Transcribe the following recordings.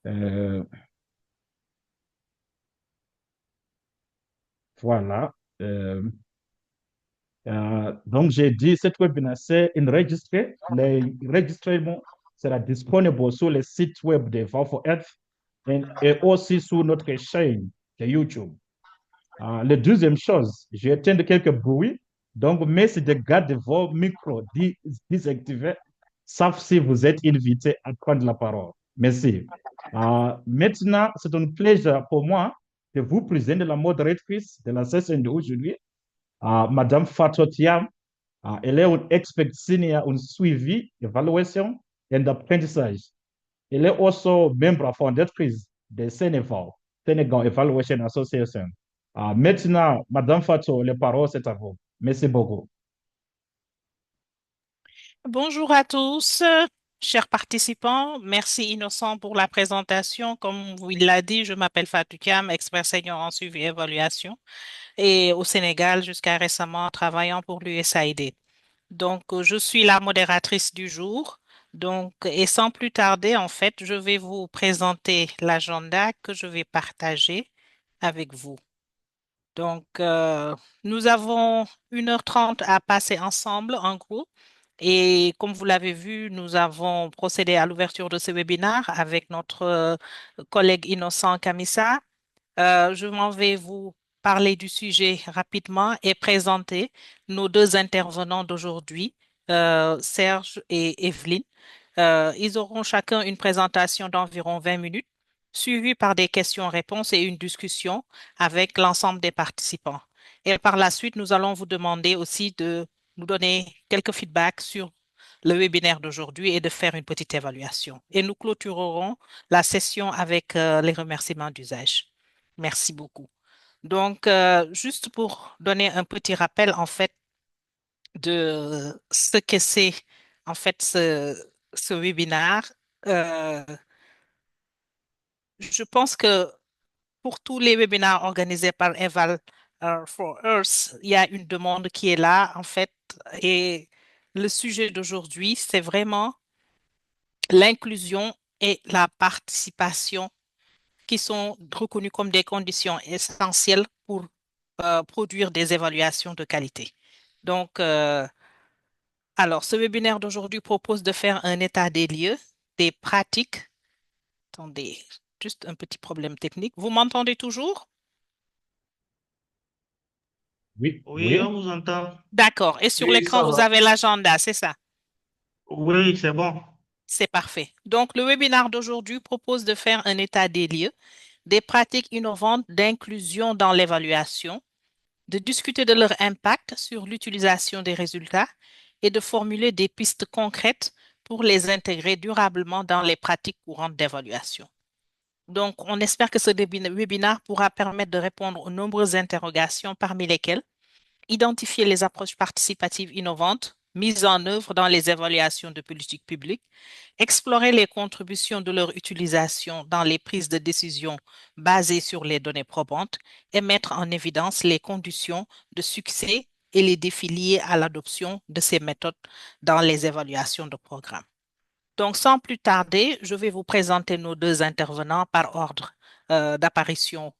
Euh, voilà. Euh, donc, j'ai dit, cette webinaire, c'est enregistré. L'enregistrement sera disponible sur le site web de Val for Earth et aussi sur notre chaîne de YouTube. La deuxième chose, j'ai entendu quelques bruits. Donc, merci de garder vos micros désactivés, sauf si vous êtes invité à prendre la parole. Merci. Maintenant, c'est un plaisir pour moi de vous présenter la modératrice de la session d'aujourd'hui, Madame Fatou Thiam. Elle est une expert senior en suivi, évaluation et apprentissage. Elle est aussi membre fondatrice de Sénéval, Sénégal Evaluation Association. Maintenant, Madame Fatou, les paroles, c'est à vous. Merci beaucoup. Bonjour à tous, chers participants. Merci Innocent pour la présentation. Comme il l'a dit, je m'appelle Fatou Kiam, expert senior en suivi et évaluation et au Sénégal jusqu'à récemment travaillant pour l'USAID. Donc, je suis la modératrice du jour. Donc, et sans plus tarder, en fait, je vais vous présenter l'agenda que je vais partager avec vous. Donc, nous avons 1h30 à passer ensemble en groupe. Et comme vous l'avez vu, nous avons procédé à l'ouverture de ce webinaire avec notre collègue Innocent Kamissa. Je m'en vais vous parler du sujet rapidement et présenter nos deux intervenants d'aujourd'hui, Serge et Evelyne. Ils auront chacun une présentation d'environ 20 minutes, suivie par des questions-réponses et une discussion avec l'ensemble des participants. Et par la suite, nous allons vous demander aussi de nous donner quelques feedbacks sur le webinaire d'aujourd'hui et de faire une petite évaluation. Et nous clôturerons la session avec les remerciements d'usage. Merci beaucoup. Donc, juste pour donner un petit rappel, en fait, de ce que c'est, en fait, ce webinaire, euh, je pense que pour tous les webinaires organisés par Eval for Earth, il y a une demande qui est là, en fait, et le sujet d'aujourd'hui, c'est vraiment l'inclusion et la participation qui sont reconnues comme des conditions essentielles pour produire des évaluations de qualité. Donc, alors, ce webinaire d'aujourd'hui propose de faire un état des lieux, des pratiques. Attendez, juste un petit problème technique. Vous m'entendez toujours? Oui, Oui, oui, on vous entend. D'accord. Et sur Oui, l'écran, ça vous va. avez l'agenda, c'est ça? Oui, c'est bon. C'est parfait. Donc, le webinaire d'aujourd'hui propose de faire un état des lieux, des pratiques innovantes d'inclusion dans l'évaluation, de discuter de leur impact sur l'utilisation des résultats et de formuler des pistes concrètes pour les intégrer durablement dans les pratiques courantes d'évaluation. Donc, on espère que ce webinaire pourra permettre de répondre aux nombreuses interrogations, parmi lesquelles identifier les approches participatives innovantes mises en œuvre dans les évaluations de politique publique, explorer les contributions de leur utilisation dans les prises de décision basées sur les données probantes et mettre en évidence les conditions de succès et les défis liés à l'adoption de ces méthodes dans les évaluations de programme. Donc, sans plus tarder, je vais vous présenter nos deux intervenants par ordre d'apparition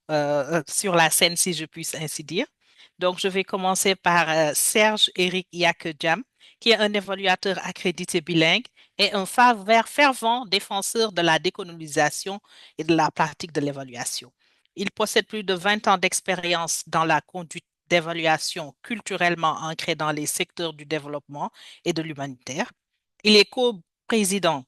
sur la scène, si je puis ainsi dire. Donc, je vais commencer par Serge Éric Yakejam, qui est un évaluateur accrédité bilingue et un fervent défenseur de la décolonisation et de la pratique de l'évaluation. Il possède plus de 20 ans d'expérience dans la conduite d'évaluation culturellement ancrée dans les secteurs du développement et de l'humanitaire. Il est président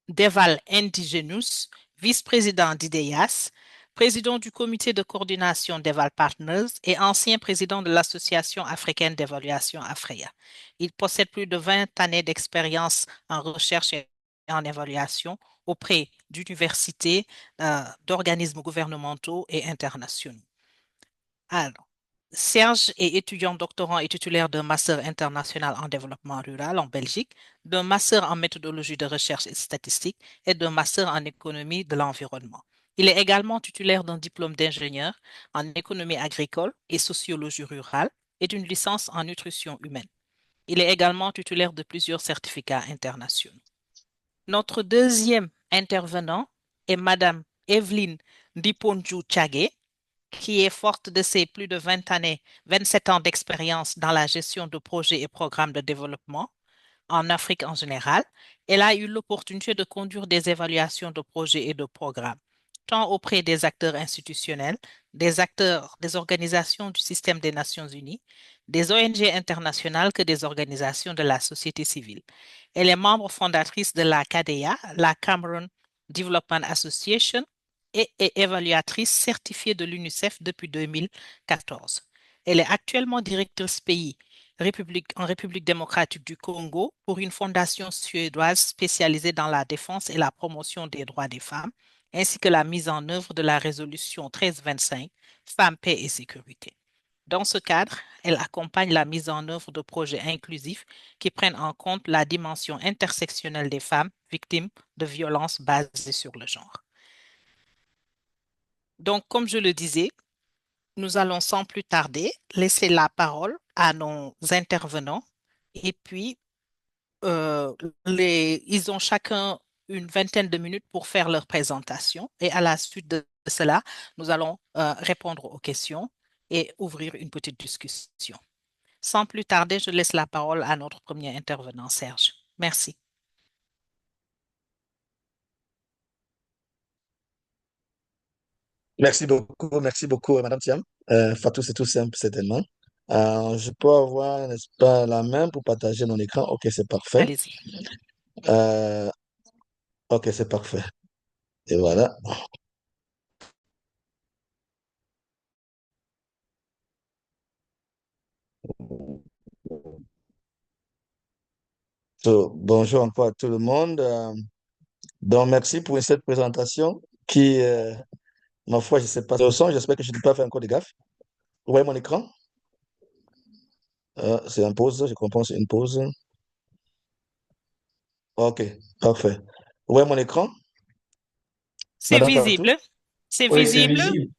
d'Eval Indigenous, vice-président d'IDEAS, président du comité de coordination d'Eval Partners et ancien président de l'Association africaine d'évaluation AFREA. Il possède plus de 20 années d'expérience en recherche et en évaluation auprès d'universités, d'organismes gouvernementaux et internationaux. Alors, Serge est étudiant doctorant et titulaire d'un master international en développement rural en Belgique, d'un master en méthodologie de recherche et statistique et d'un master en économie de l'environnement. Il est également titulaire d'un diplôme d'ingénieur en économie agricole et sociologie rurale et d'une licence en nutrition humaine. Il est également titulaire de plusieurs certificats internationaux. Notre deuxième intervenant est Madame Evelyne Diponju-Tchagé, qui est forte de ses plus de 20 années, 27 ans d'expérience dans la gestion de projets et programmes de développement en Afrique en général. Elle a eu l'opportunité de conduire des évaluations de projets et de programmes, tant auprès des acteurs institutionnels, des acteurs des organisations du système des Nations Unies, des ONG internationales que des organisations de la société civile. Elle est membre fondatrice de la CADEA, la Cameroon Development Association, et est évaluatrice certifiée de l'UNICEF depuis 2014. Elle est actuellement directrice pays en République démocratique du Congo pour une fondation suédoise spécialisée dans la défense et la promotion des droits des femmes, ainsi que la mise en œuvre de la résolution 1325, Femmes, paix et sécurité. Dans ce cadre, elle accompagne la mise en œuvre de projets inclusifs qui prennent en compte la dimension intersectionnelle des femmes victimes de violences basées sur le genre. Donc, comme je le disais, nous allons sans plus tarder laisser la parole à nos intervenants et puis euh, ils ont chacun une vingtaine de minutes pour faire leur présentation et à la suite de cela, nous allons répondre aux questions et ouvrir une petite discussion. Sans plus tarder, je laisse la parole à notre premier intervenant, Serge. Merci. Merci beaucoup, Madame Thiam. Fatou, c'est tout simple, certainement. Je peux avoir, n'est-ce pas, la main pour partager mon écran. Ok, c'est parfait. Allez-y. Euh, ok, c'est parfait. Et voilà. Bonjour encore à tout le monde. Donc, merci pour cette présentation qui, ma foi, je ne sais pas le son. J'espère que je n'ai pas fait encore de gaffe. Vous voyez mon écran? C'est une pause, je comprends, c'est une pause. Ok, parfait. Vous voyez mon écran, C'est Madame Fatou? visible. C'est Oui, c'est visible, visible.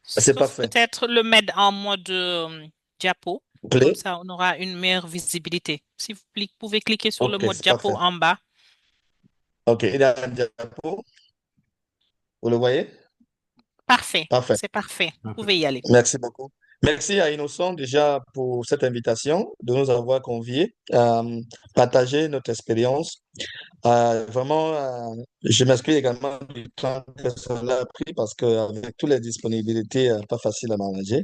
C'est sauf parfait. peut-être le mettre en mode diapo. Comme Play. ça, on aura une meilleure visibilité. Si vous pouvez cliquer sur le Ok, mode c'est diapo parfait. en bas. Ok, il y a un diapo. Vous le voyez? Parfait. Parfait. C'est parfait. Vous Okay. pouvez y aller. Merci beaucoup. Merci à Innocent déjà pour cette invitation, de nous avoir conviés à partager notre expérience. Vraiment, je m'excuse également du temps que cela a pris parce qu'avec toutes les disponibilités, pas facile à manager.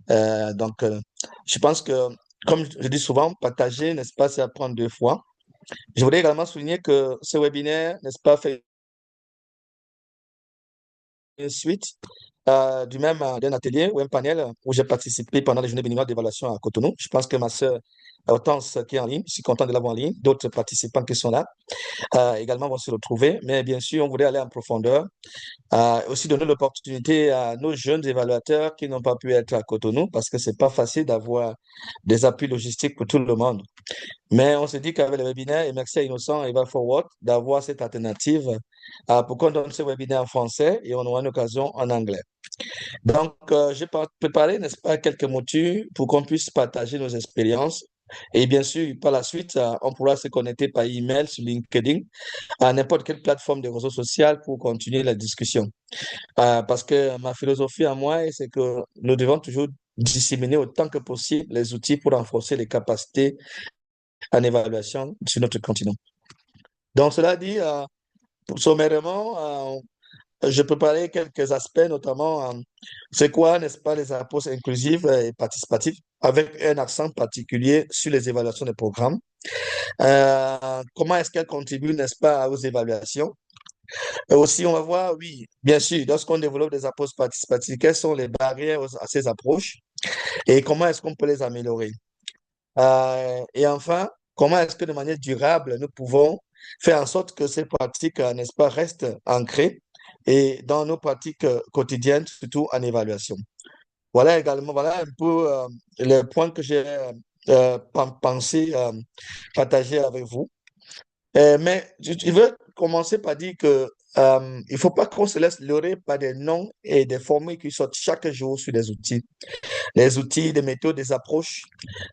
Je pense que, comme je dis souvent, partager, n'est-ce pas, c'est apprendre deux fois. Je voudrais également souligner que ce webinaire, n'est-ce pas, fait une suite d'un atelier ou un panel où j'ai participé pendant les journées béninoises d'évaluation à Cotonou. Je pense que ma sœur Hortense qui est en ligne, je suis content de l'avoir en ligne, d'autres participants qui sont là également vont se retrouver. Mais bien sûr, on voudrait aller en profondeur, aussi donner l'opportunité à nos jeunes évaluateurs qui n'ont pas pu être à Cotonou parce que c'est pas facile d'avoir des appuis logistiques pour tout le monde. Mais on se dit qu'avec le webinaire, et merci à Innocent et Eva Forward d'avoir cette alternative pour qu'on donne ce webinaire en français et on aura une occasion en anglais. Donc, j'ai préparé, n'est-ce pas, quelques motus pour qu'on puisse partager nos expériences. Et bien sûr, par la suite, on pourra se connecter par email sur LinkedIn, à n'importe quelle plateforme de réseau social pour continuer la discussion. Parce que ma philosophie à moi, c'est que nous devons toujours disséminer autant que possible les outils pour renforcer les capacités en évaluation sur notre continent. Donc, cela dit, sommairement, je préparais quelques aspects, notamment, c'est quoi, n'est-ce pas, les approches inclusives et participatives, avec un accent particulier sur les évaluations des programmes. Comment est-ce qu'elles contribuent, n'est-ce pas, aux évaluations? Et aussi, on va voir, oui, bien sûr, lorsqu'on développe des approches participatives, quelles sont les barrières à ces approches et comment est-ce qu'on peut les améliorer? Et enfin, comment est-ce que de manière durable, nous pouvons faire en sorte que ces pratiques, n'est-ce pas, restent ancrées et dans nos pratiques quotidiennes, surtout en évaluation. Voilà également, voilà un peu les points que j'ai pensé partager avec vous. Mais je veux commencer par dire que il ne faut pas qu'on se laisse leurrer par des noms et des formules qui sortent chaque jour sur les outils. les outils, des méthodes, des approches.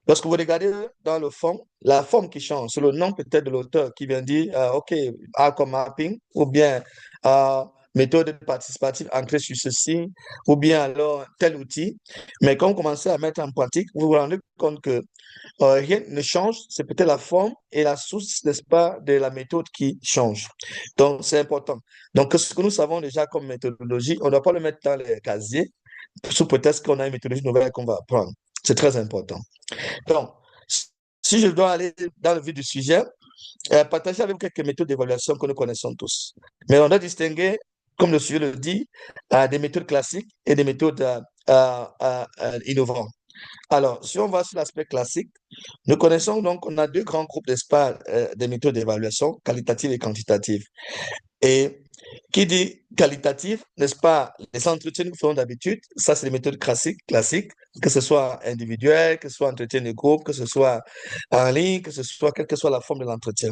Lorsque vous regardez dans le fond, la forme qui change, c'est le nom peut-être de l'auteur qui vient dire, OK, A comme mapping, ou bien méthode participative ancrée sur ceci, ou bien alors tel outil. Mais quand vous commencez à mettre en pratique, vous vous rendez compte que rien ne change, c'est peut-être la forme et la source, n'est-ce pas, de la méthode qui change. Donc, c'est important. Donc, ce que nous savons déjà comme méthodologie, on ne doit pas le mettre dans les casiers, sous prétexte qu'on a une méthodologie nouvelle qu'on va apprendre. C'est très important. Donc, si je dois aller dans le vif du sujet, partager avec vous quelques méthodes d'évaluation que nous connaissons tous. Mais on doit distinguer, comme le sujet le dit, des méthodes classiques et des méthodes innovantes. Alors, si on va sur l'aspect classique, nous connaissons donc, on a deux grands groupes d'espace des méthodes d'évaluation, qualitatives et quantitatives. Et qui dit qualitative, n'est-ce pas, les entretiens que nous faisons d'habitude, ça c'est les méthodes classiques, que ce soit individuel, que ce soit entretien de groupe, que ce soit en ligne, que ce soit, quelle que soit la forme de l'entretien.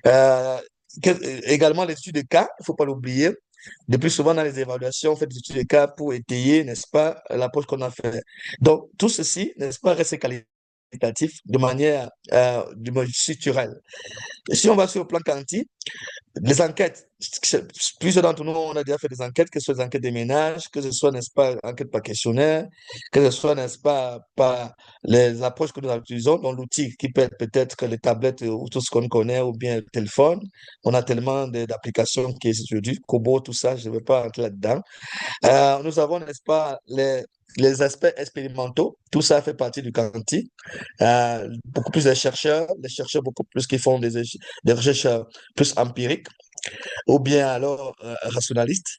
Euh, également l'étude de cas, il ne faut pas l'oublier. Le plus souvent dans les évaluations, on fait des études de cas pour étayer, n'est-ce pas, l'approche qu'on a fait. Donc, tout ceci, n'est-ce pas, reste qualitatif de manière structurelle. Et si on va sur le plan quanti, les enquêtes, plusieurs d'entre nous, on a déjà fait des enquêtes, que ce soit des enquêtes des ménages, que ce soit, n'est-ce pas, enquête par questionnaire, que ce soit, n'est-ce pas, par les approches que nous utilisons, dans l'outil qui peut être peut-être que les tablettes ou tout ce qu'on connaît, ou bien le téléphone. On a tellement d'applications qui existent aujourd'hui, Kobo, tout ça, je ne vais pas entrer là-dedans. Nous avons, n'est-ce pas, les aspects expérimentaux, tout ça fait partie du quanti. Beaucoup plus les chercheurs beaucoup plus qui font des recherches plus empiriques, ou bien alors rationalistes,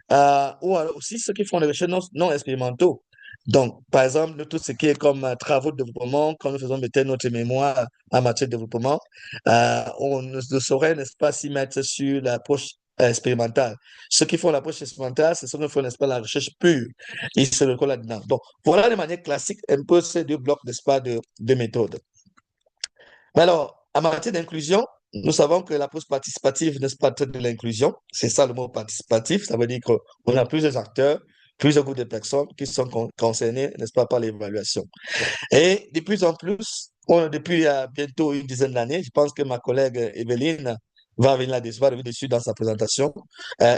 ou alors aussi ceux qui font des recherches non expérimentaux. Donc, par exemple, tout ce qui est comme travaux de développement, quand nous faisons peut-être notre mémoire en matière de développement, on ne saurait, n'est-ce pas, s'y mettre sur l'approche expérimentale. Ceux qui font l'approche expérimentale, c'est ceux qui font, n'est-ce pas, la recherche pure. Ils se recollent là-dedans. Donc, voilà de manière classique un peu ces deux blocs, n'est-ce pas, de méthodes. Mais alors, en matière d'inclusion, nous savons que l'approche participative, n'est-ce pas, traite de l'inclusion. C'est ça le mot participatif. Ça veut dire qu'on a plusieurs acteurs, plusieurs groupes de personnes qui sont concernés, n'est-ce pas, par l'évaluation. Et de plus en plus, depuis bientôt une dizaine d'années, je pense que ma collègue Evelyne va venir là-dessus, va revenir dessus dans sa présentation,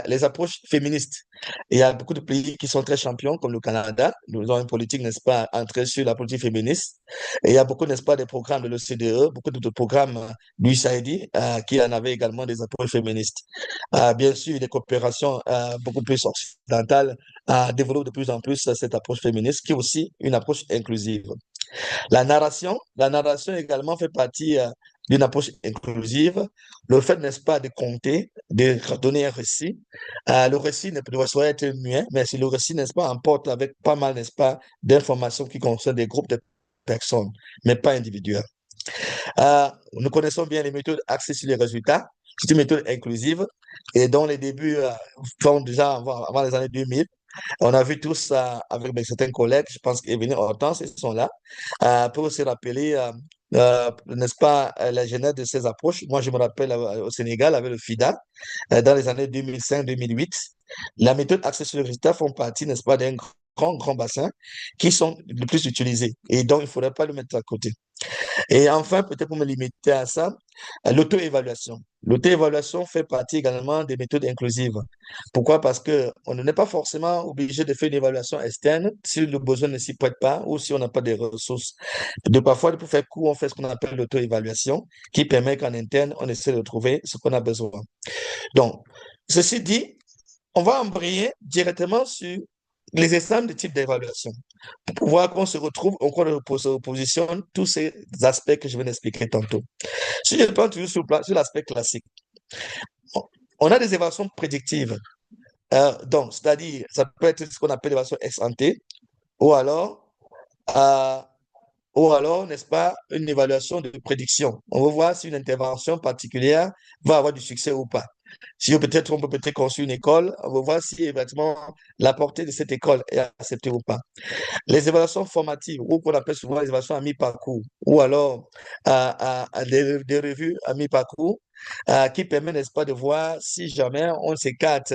les approches féministes. Il y a beaucoup de pays qui sont très champions, comme le Canada. Nous avons une politique, n'est-ce pas, entrée sur la politique féministe. Et il y a beaucoup, n'est-ce pas, des programmes de l'OCDE, beaucoup de programmes du USAID qui en avaient également des approches féministes. Bien sûr, des coopérations beaucoup plus occidentales développent de plus en plus cette approche féministe, qui est aussi une approche inclusive. La narration également fait partie d'une approche inclusive. Le fait, n'est-ce pas, de compter, de donner un récit. Le récit ne doit pas être muet, mais si le récit, n'est-ce pas, emporte avec pas mal, n'est-ce pas, d'informations qui concernent des groupes de personnes, mais pas individuelles. Nous connaissons bien les méthodes axées sur les résultats. C'est une méthode inclusive et dont les débuts font déjà avant les années 2000. On a vu tous avec certains collègues, je pense qu'Evelyne Hortense, ils sont là, pour se rappeler, n'est-ce pas, la genèse de ces approches. Moi, je me rappelle au Sénégal, avec le FIDA, dans les années 2005-2008, la méthode axée sur les résultats font partie, n'est-ce pas, d'un grand bassin qui sont les plus utilisés. Et donc, il ne faudrait pas le mettre à côté. Et enfin, peut-être pour me limiter à ça, l'auto-évaluation. L'auto-évaluation fait partie également des méthodes inclusives. Pourquoi? Parce qu'on n'est pas forcément obligé de faire une évaluation externe si le besoin ne s'y prête pas ou si on n'a pas de ressources. Parfois, pour faire court, on fait ce qu'on appelle l'auto-évaluation qui permet qu'en interne, on essaie de trouver ce qu'on a besoin. Donc, ceci dit, on va embrayer directement sur les exemples de types d'évaluation pour voir qu'on se retrouve, on se positionne tous ces aspects que je viens d'expliquer tantôt. Si je prends toujours sur l'aspect classique, on a des évaluations prédictives. Donc, c'est-à-dire, ça peut être ce qu'on appelle l'évaluation ex ante, ou alors, n'est-ce pas, une évaluation de prédiction. On va voir si une intervention particulière va avoir du succès ou pas. Si on peut peut-être construire une école, on va voir si effectivement la portée de cette école est acceptée ou pas. Les évaluations formatives, ou qu'on appelle souvent les évaluations à mi-parcours, ou alors des revues à mi-parcours, qui permettent, n'est-ce pas, de voir si jamais on s'écarte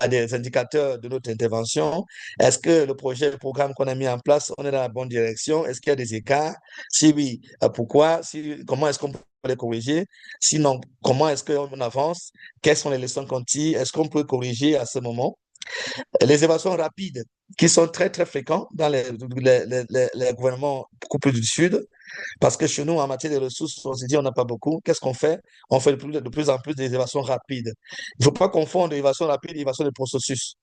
des indicateurs de notre intervention. Est-ce que le projet, le programme qu'on a mis en place, on est dans la bonne direction? Est-ce qu'il y a des écarts? Si oui, pourquoi? Comment est-ce qu'on peut les corriger? Sinon, comment est-ce qu'on avance? Quelles sont les leçons qu'on tire? Est-ce qu'on peut corriger à ce moment? Les évaluations rapides qui sont très, très fréquentes dans les gouvernements beaucoup plus du Sud, parce que chez nous, en matière de ressources, on se dit on n'a pas beaucoup. Qu'est-ce qu'on fait? On fait de plus en plus des évaluations rapides. Il ne faut pas confondre évaluation rapide et évaluation de processus,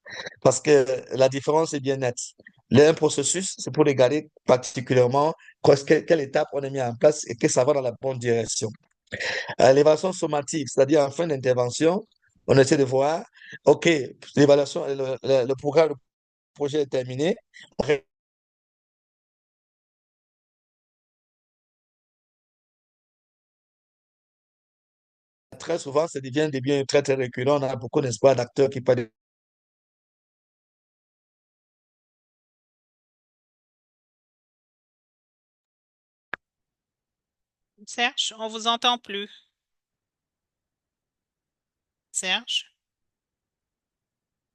parce que la différence est bien nette. Un processus, c'est pour regarder particulièrement quelle étape on a mis en place et que ça va dans la bonne direction. L'évaluation sommative, c'est-à-dire en fin d'intervention, on essaie de voir, OK, l'évaluation, le programme, le projet est terminé. Très souvent, ça devient des biens très, très récurrents. On a beaucoup, n'est-ce pas, d'acteurs qui parlent. Serge, on vous entend plus. Serge,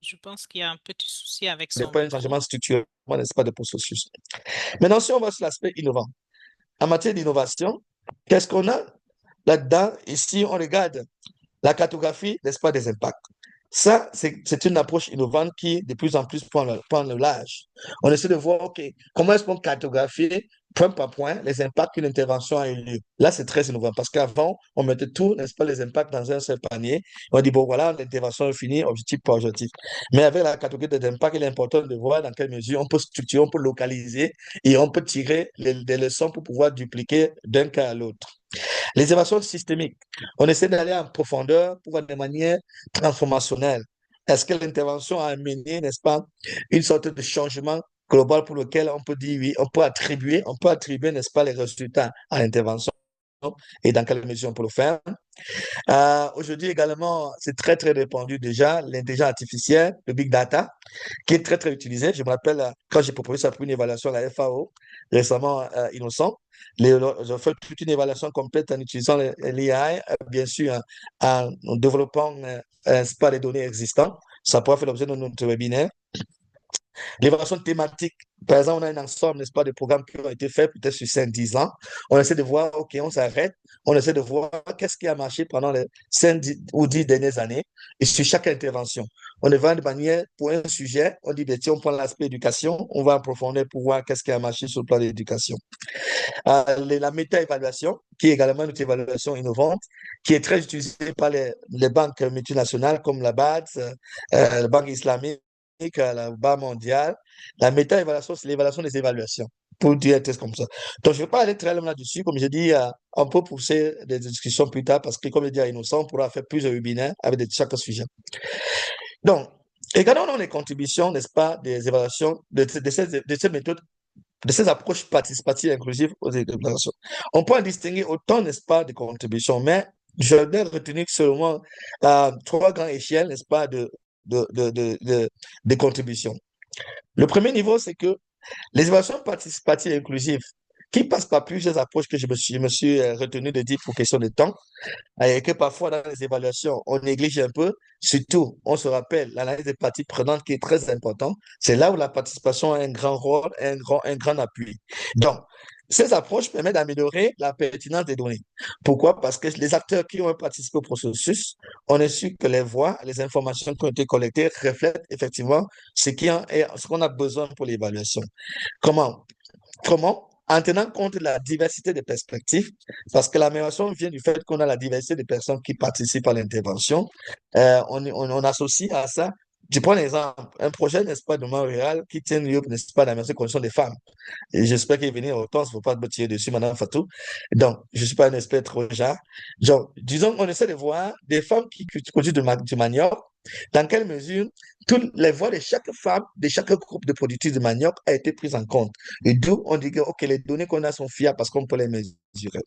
je pense qu'il y a un petit souci avec Ce n'est son pas un micro. changement structurel, n'est-ce pas, de processus. Maintenant, si on va sur l'aspect innovant, en matière d'innovation, qu'est-ce qu'on a là-dedans? Ici, on regarde la cartographie, n'est-ce pas, des impacts. Ça, c'est une approche innovante qui, de plus en plus, prend le large. On essaie de voir, OK, comment est-ce qu'on cartographie, point par point, les impacts qu'une intervention a eu lieu. Là, c'est très innovant parce qu'avant, on mettait tout, n'est-ce pas, les impacts dans un seul panier. On dit, bon, voilà, l'intervention est finie, objectif par objectif. Mais avec la cartographie des impacts, il est important de voir dans quelle mesure on peut structurer, on peut localiser et on peut tirer des leçons pour pouvoir dupliquer d'un cas à l'autre. Les évaluations systémiques, on essaie d'aller en profondeur pour voir de manière transformationnelle. Est-ce que l'intervention a amené, n'est-ce pas, une sorte de changement global pour lequel on peut dire oui, on peut attribuer, n'est-ce pas, les résultats à l'intervention et dans quelle mesure on peut le faire. Aujourd'hui également, c'est très, très répandu déjà, l'intelligence artificielle, le big data, qui est très, très utilisé. Je me rappelle quand j'ai proposé ça pour une évaluation à la FAO, récemment, Innocent, j'ai fait toute une évaluation complète en utilisant l'IA, bien sûr, en développant pas les données existantes. Ça pourra faire l'objet de notre webinaire. L'évaluation thématique, par exemple, on a un ensemble, n'est-ce pas, de programmes qui ont été faits peut-être sur 5-10 ans. On essaie de voir, OK, on s'arrête, on essaie de voir qu'est-ce qui a marché pendant les 5 ou 10 dernières années et sur chaque intervention. On évalue de manière pour un sujet, on dit, tiens, on prend l'aspect éducation, on va approfondir pour voir qu'est-ce qui a marché sur le plan de l'éducation. La méta-évaluation, qui est également une évaluation innovante, qui est très utilisée par les banques multinationales comme la BAD, la Banque islamique, la Banque mondiale. La méta-évaluation, c'est l'évaluation des évaluations, pour dire un test comme ça. Donc, je ne vais pas aller très loin là-dessus. Comme je dis, on peut pousser des discussions plus tard parce que, comme je dis à Innocent, on pourra faire plusieurs webinaires avec chaque sujet. Donc, regardons les contributions, n'est-ce pas, des évaluations de ces méthodes, de ces approches participatives inclusives aux évaluations. On peut en distinguer autant, n'est-ce pas, de contributions, mais je vais retenir seulement 3 grandes échelles, n'est-ce pas, de contributions. Le premier niveau, c'est que les évaluations participatives inclusives, qui passent par plusieurs approches que je me suis retenu de dire pour question de temps, et que parfois dans les évaluations, on néglige un peu, surtout, on se rappelle, l'analyse des parties prenantes qui est très important, c'est là où la participation a un grand rôle, un grand appui. Donc, ces approches permettent d'améliorer la pertinence des données. Pourquoi? Parce que les acteurs qui ont participé au processus, on est sûr que les voix, les informations qui ont été collectées reflètent effectivement ce qu'on a besoin pour l'évaluation. Comment? En tenant compte de la diversité des perspectives, parce que l'amélioration vient du fait qu'on a la diversité des personnes qui participent à l'intervention. On associe à ça, je prends l'exemple, un projet, n'est-ce pas, de Montréal qui tient lieu, n'est-ce pas, d'améliorer les conditions des femmes. Et j'espère qu'il va venir autant, il ne faut pas me tirer dessus, Madame Fatou. Donc, je ne suis pas un expert trop genre. Genre, disons, on essaie de voir des femmes qui produisent du manioc, dans quelle mesure toutes les voix de chaque femme, de chaque groupe de producteurs de manioc a été prise en compte. Et d'où on dit que ok, les données qu'on a sont fiables parce qu'on peut les mesurer.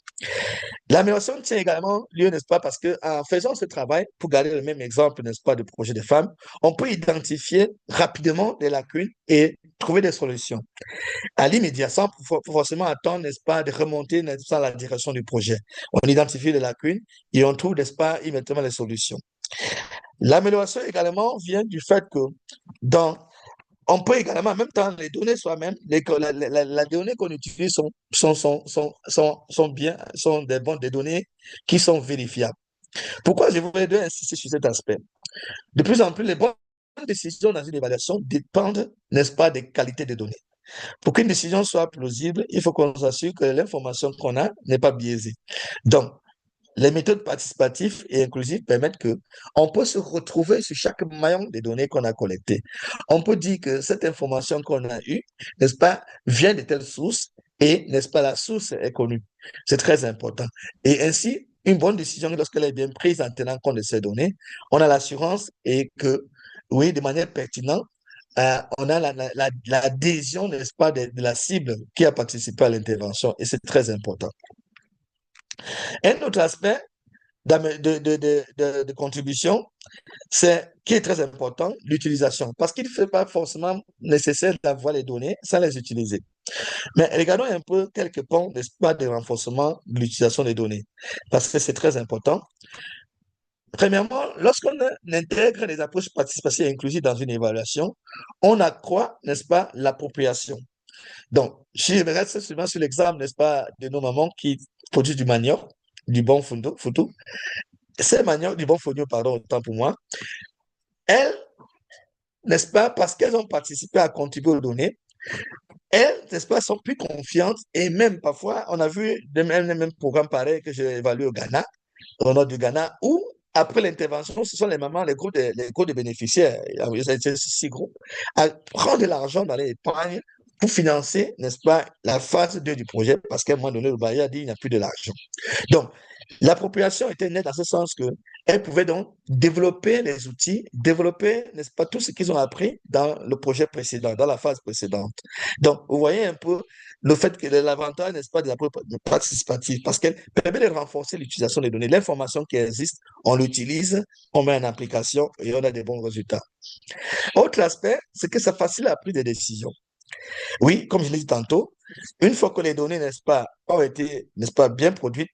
L'amélioration tient également lieu, n'est-ce pas, parce qu'en faisant ce travail, pour garder le même exemple, n'est-ce pas, de projet de femmes, on peut identifier rapidement des lacunes et trouver des solutions. À l'immédiat, sans forcément attendre, n'est-ce pas, de remonter, n'est-ce pas, la direction du projet. On identifie les lacunes et on trouve, n'est-ce pas, immédiatement les solutions. L'amélioration également vient du fait que on peut également, en même temps, les données soi-même, la donnée qu'on utilise sont bien, sont des données qui sont vérifiables. Pourquoi je voudrais insister sur cet aspect? De plus en plus, les bonnes décisions dans une évaluation dépendent, n'est-ce pas, des qualités des données. Pour qu'une décision soit plausible, il faut qu'on s'assure que l'information qu'on a n'est pas biaisée. Donc, les méthodes participatives et inclusives permettent que on peut se retrouver sur chaque maillon des données qu'on a collectées. On peut dire que cette information qu'on a eue, n'est-ce pas, vient de telle source et, n'est-ce pas, la source est connue. C'est très important. Et ainsi, une bonne décision, lorsqu'elle est bien prise en tenant compte de ces données, on a l'assurance et que, oui, de manière pertinente, on a l'adhésion, n'est-ce pas, de la cible qui a participé à l'intervention et c'est très important. Un autre aspect de contribution, qui est très important, l'utilisation. Parce qu'il ne fait pas forcément nécessaire d'avoir les données sans les utiliser. Mais regardons un peu quelques points, n'est-ce pas, de renforcement de l'utilisation des données. Parce que c'est très important. Premièrement, lorsqu'on intègre les approches participatives et inclusives dans une évaluation, on accroît, n'est-ce pas, l'appropriation. Donc, je reste souvent sur l'exemple, n'est-ce pas, de nos mamans qui produisent du manioc, du bon photo. Ces manioc, du bon fonio, pardon, autant pour moi, elles, n'est-ce pas, parce qu'elles ont participé à contribuer aux données, elles, n'est-ce pas, sont plus confiantes et même parfois, on a vu le même programme pareil que j'ai évalué au Ghana, au nord du Ghana, où après l'intervention, ce sont les mamans, les groupes de bénéficiaires, c'est 6 groupes, à prendre de l'argent dans l'épargne pour financer, n'est-ce pas, la phase 2 du projet, parce qu'à un moment donné, le bailleur a dit qu'il n'y a plus de l'argent. Donc, l'appropriation était nette dans ce sens que elles pouvaient donc développer les outils, développer, n'est-ce pas, tout ce qu'ils ont appris dans le projet précédent, dans la phase précédente. Donc, vous voyez un peu le fait que l'avantage, n'est-ce pas, de l'approche participative, parce qu'elle permet de renforcer l'utilisation des données. L'information qui existe, on l'utilise, on met en application et on a des bons résultats. Autre aspect, c'est que ça facilite la prise de décision. Oui, comme je l'ai dit tantôt, une fois que les données, n'est-ce pas, ont été, n'est-ce pas, bien produites,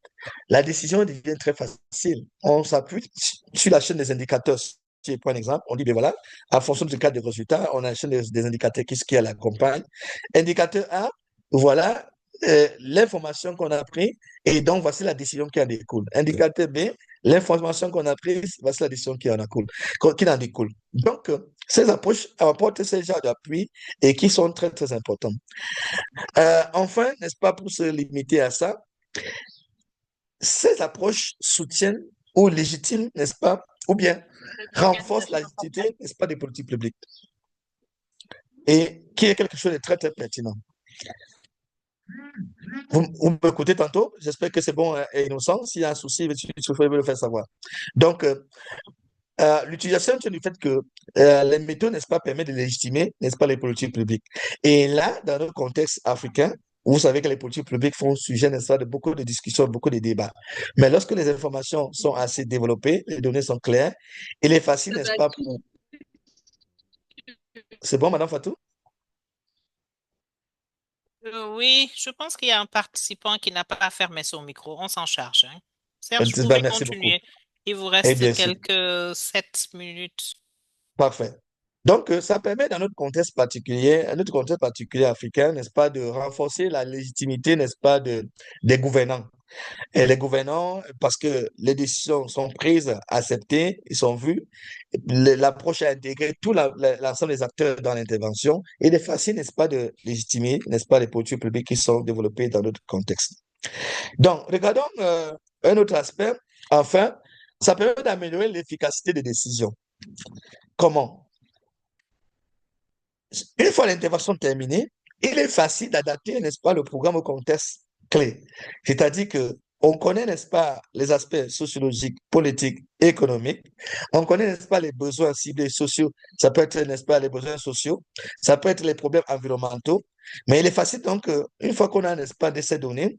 la décision devient très facile. On s'appuie sur la chaîne des indicateurs. Si je prends un exemple, on dit, ben voilà, en fonction du cas de résultat, on a une chaîne des indicateurs qui l'accompagne. Indicateur A, voilà l'information qu'on a prise et donc voici la décision qui en découle. Indicateur B, l'information qu'on a prise, voici la décision qui en découle. Donc, ces approches apportent ce genre d'appui et qui sont très, très importants. Enfin, n'est-ce pas, pour se limiter à ça, ces approches soutiennent ou légitiment, n'est-ce pas, ou bien renforcent la légitimité, n'est-ce pas, des politiques publiques. Et qui est quelque chose de très, très pertinent. Vous m'écoutez tantôt? J'espère que c'est bon et innocent. S'il y a un souci, il faut me le faire savoir. Donc, l'utilisation du fait que les méthodes, n'est-ce pas, permettent de légitimer, n'est-ce pas, les politiques publiques. Et là, dans notre contexte africain, vous savez que les politiques publiques font sujet, n'est-ce pas, de beaucoup de discussions, beaucoup de débats. Mais lorsque les informations sont assez développées, les données sont claires, il est facile, n'est-ce pas, pour... C'est bon, Madame Fatou? Oui, je pense qu'il y a un participant qui n'a pas fermé son micro. On s'en charge, hein. Serge, vous pouvez Merci beaucoup. continuer. Il vous Eh bien, reste quelques 7 minutes. Parfait. Donc, ça permet dans notre contexte particulier africain, n'est-ce pas, de renforcer la légitimité, n'est-ce pas, des gouvernants. Et les gouvernants, parce que les décisions sont prises, acceptées, ils sont vues, l'approche a intégré tout l'ensemble des acteurs dans l'intervention. Et il est facile, n'est-ce pas, de légitimer, n'est-ce pas, les politiques publiques qui sont développées dans notre contexte. Donc, regardons un autre aspect. Enfin, ça permet d'améliorer l'efficacité des décisions. Comment? Une fois l'intervention terminée, il est facile d'adapter, n'est-ce pas, le programme au contexte clé. C'est-à-dire que on connaît, n'est-ce pas, les aspects sociologiques, politiques, économiques. On connaît, n'est-ce pas, les besoins ciblés sociaux. Ça peut être, n'est-ce pas, les besoins sociaux. Ça peut être les problèmes environnementaux. Mais il est facile, donc, une fois qu'on a, n'est-ce pas, de ces données,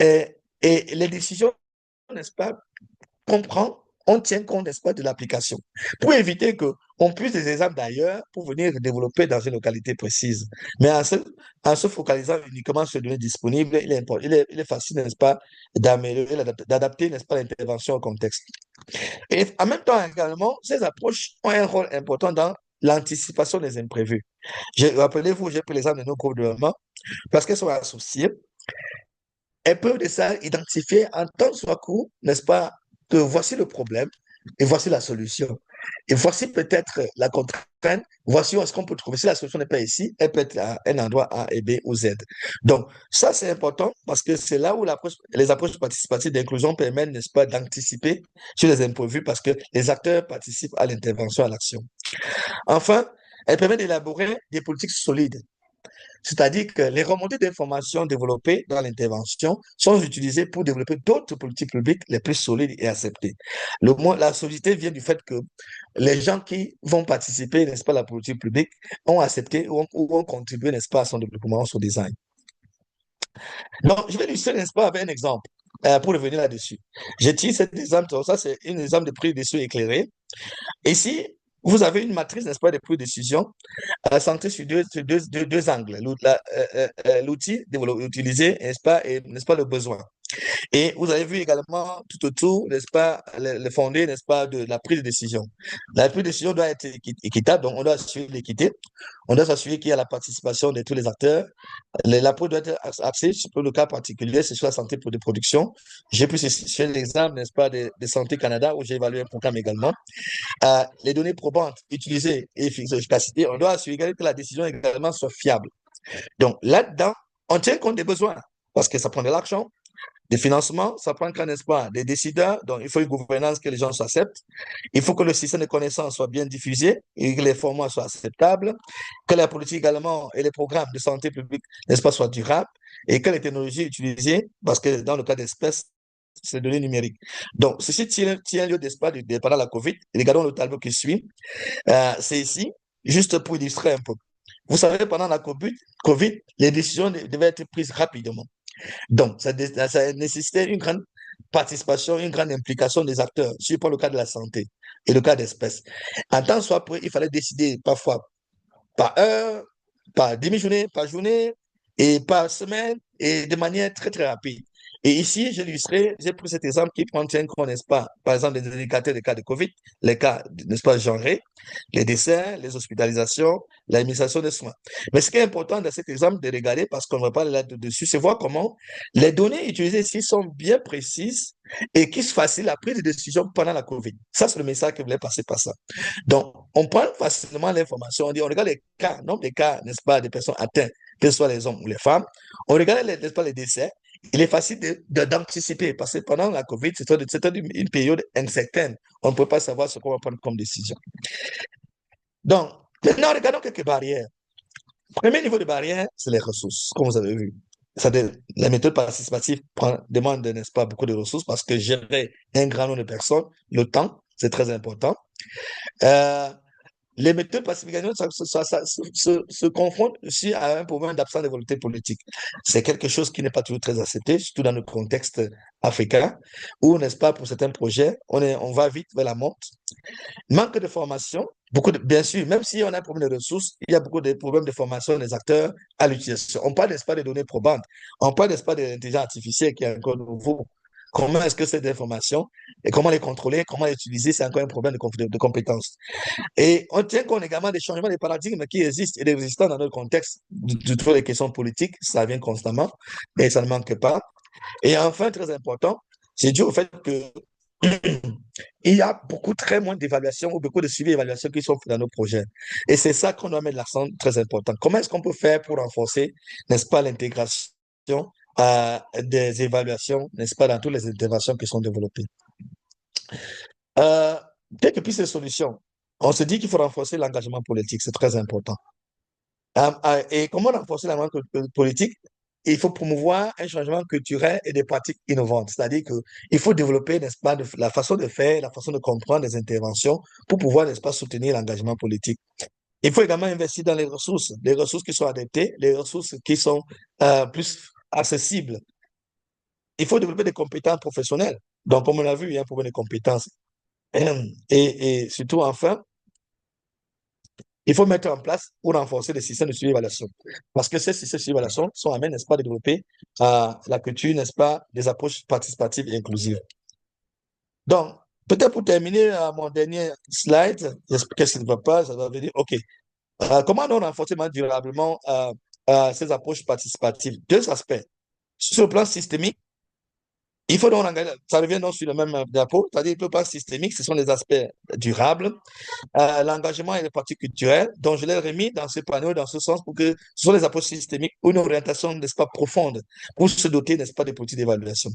et les décisions, n'est-ce pas, on tient compte, n'est-ce pas, de l'application. Pour éviter qu'on puisse des exemples d'ailleurs pour venir développer dans une localité précise. Mais en se focalisant uniquement sur les données disponibles, il est facile, n'est-ce pas, d'améliorer, d'adapter, n'est-ce pas, l'intervention au contexte. Et en même temps également, ces approches ont un rôle important dans l'anticipation des imprévus. Rappelez-vous, j'ai pris l'exemple de nos groupes de développement parce qu'elles sont associées. Elles peuvent déjà identifier en temps soit court, n'est-ce pas, que voici le problème et voici la solution. Et voici peut-être la contrainte, voici où est-ce qu'on peut trouver. Si la solution n'est pas ici, elle peut être à un endroit A et B ou Z. Donc, ça, c'est important parce que c'est là où les approches participatives d'inclusion permettent, n'est-ce pas, d'anticiper sur les imprévus parce que les acteurs participent à l'intervention, à l'action. Enfin, elle permet d'élaborer des politiques solides. C'est-à-dire que les remontées d'informations développées dans l'intervention sont utilisées pour développer d'autres politiques publiques les plus solides et acceptées. La solidité vient du fait que les gens qui vont participer, n'est-ce pas, à la politique publique ont accepté ou ont contribué, n'est-ce pas, à son développement, à son design. Donc, je vais illustrer, n'est-ce pas, avec un exemple pour revenir là-dessus. J'utilise cet exemple, ça c'est un exemple de prise de décision éclairée. Ici, vous avez une matrice, n'est-ce pas, de prise de décision centrée sur deux angles. L'outil utilisé, n'est-ce pas, et n'est-ce pas, le besoin. Et vous avez vu également tout autour, n'est-ce pas, le fondé, n'est-ce pas, de la prise de décision. La prise de décision doit être équitable, donc on doit assurer l'équité, on doit s'assurer qu'il y a la participation de tous les acteurs. L'approche doit être axée sur le cas particulier, c'est sur la santé de production. J'ai pu citer l'exemple, n'est-ce pas, de Santé Canada, où j'ai évalué un programme également. Les données probantes utilisées et efficacité, on doit assurer que la décision également soit fiable. Donc là-dedans, on tient compte des besoins, parce que ça prend de l'argent, des financements, ça prend quand, n'est-ce pas, des décideurs, donc il faut une gouvernance que les gens s'acceptent. Il faut que le système de connaissances soit bien diffusé et que les formats soient acceptables, que la politique également et les programmes de santé publique, n'est-ce pas, soient durables et que les technologies utilisées, parce que dans le cas d'espèces, c'est données numériques. Donc, ceci tient lieu, n'est-ce pas, pendant la COVID. Regardons le tableau qui suit. C'est ici, juste pour illustrer un peu. Vous savez, pendant la COVID, les décisions devaient être prises rapidement. Donc, ça nécessitait une grande participation, une grande implication des acteurs, surtout pour le cas de la santé et le cas d'espèces. En temps soit peu, il fallait décider parfois par heure, par demi-journée, par journée et par semaine et de manière très, très rapide. Et ici, j'ai pris cet exemple qui prend en compte, n'est-ce pas, par exemple, les indicateurs des cas de COVID, les cas, n'est-ce pas, genrés, les décès, les hospitalisations, l'administration des soins. Mais ce qui est important dans cet exemple de regarder, parce qu'on va parler là-dessus, c'est voir comment les données utilisées ici sont bien précises et qui sont faciles à prise de décision pendant la COVID. Ça, c'est le message que je voulais passer par ça. Donc, on prend facilement l'information, on regarde les cas, nombre de cas, n'est-ce pas, des personnes atteintes, que ce soit les hommes ou les femmes. On regarde, n'est-ce pas, les décès. Il est facile d'anticiper parce que pendant la COVID, c'était une période incertaine. On ne peut pas savoir ce qu'on va prendre comme décision. Donc, maintenant, regardons quelques barrières. Premier niveau de barrière, c'est les ressources, comme vous avez vu. La méthode participative demande, n'est-ce pas, beaucoup de ressources parce que gérer un grand nombre de personnes, le temps, c'est très important. Les méthodes pacifications se confrontent aussi à un problème d'absence de volonté politique. C'est quelque chose qui n'est pas toujours très accepté, surtout dans le contexte africain, où, n'est-ce pas, pour certains projets, on va vite vers la monte. Manque de formation, bien sûr, même si on a un problème de ressources, il y a beaucoup de problèmes de formation des acteurs à l'utilisation. On parle, n'est-ce pas, des données probantes, on parle, n'est-ce pas, de l'intelligence artificielle qui est encore nouveau. Comment est-ce que cette information et comment les contrôler, comment les utiliser, c'est encore un problème de compétences. Et on tient compte également des changements de paradigmes qui existent et des résistants dans notre contexte. Toutes les questions politiques, ça vient constamment et ça ne manque pas. Et enfin, très important, c'est dû au fait que il y a très moins d'évaluations ou beaucoup de suivi d'évaluation qui sont faits dans nos projets. Et c'est ça qu'on doit mettre l'accent très important. Comment est-ce qu'on peut faire pour renforcer, n'est-ce pas, l'intégration des évaluations, n'est-ce pas, dans toutes les interventions qui sont développées. Quelques pistes de solutions. On se dit qu'il faut renforcer l'engagement politique, c'est très important. Et comment renforcer l'engagement politique? Il faut promouvoir un changement culturel et des pratiques innovantes. C'est-à-dire qu'il faut développer, n'est-ce pas, la façon de faire, la façon de comprendre les interventions pour pouvoir, n'est-ce pas, soutenir l'engagement politique. Il faut également investir dans les ressources qui sont adaptées, les ressources qui sont plus accessibles. Il faut développer des compétences professionnelles. Donc, comme on l'a vu, il y a un problème de compétences Et surtout, enfin, il faut mettre en place ou renforcer les systèmes de suivi évaluation. Parce que ces systèmes de suivi évaluation sont à même, n'est-ce pas, de développer la culture, n'est-ce pas, des approches participatives et inclusives. Donc, peut-être pour terminer mon dernier slide, qu'est-ce qui ne va pas, ça va venir. OK. Comment nous renforcer durablement ces approches participatives? Deux aspects. Sur le plan systémique, il faut donc, ça revient donc sur le même drapeau, c'est-à-dire que le plan systémique, ce sont les aspects durables, l'engagement et les pratiques culturelles, dont je l'ai remis dans ce panneau, dans ce sens, pour que ce sont les approches systémiques ou une orientation, n'est-ce pas, profonde, pour se doter, n'est-ce pas, des politiques d'évaluation.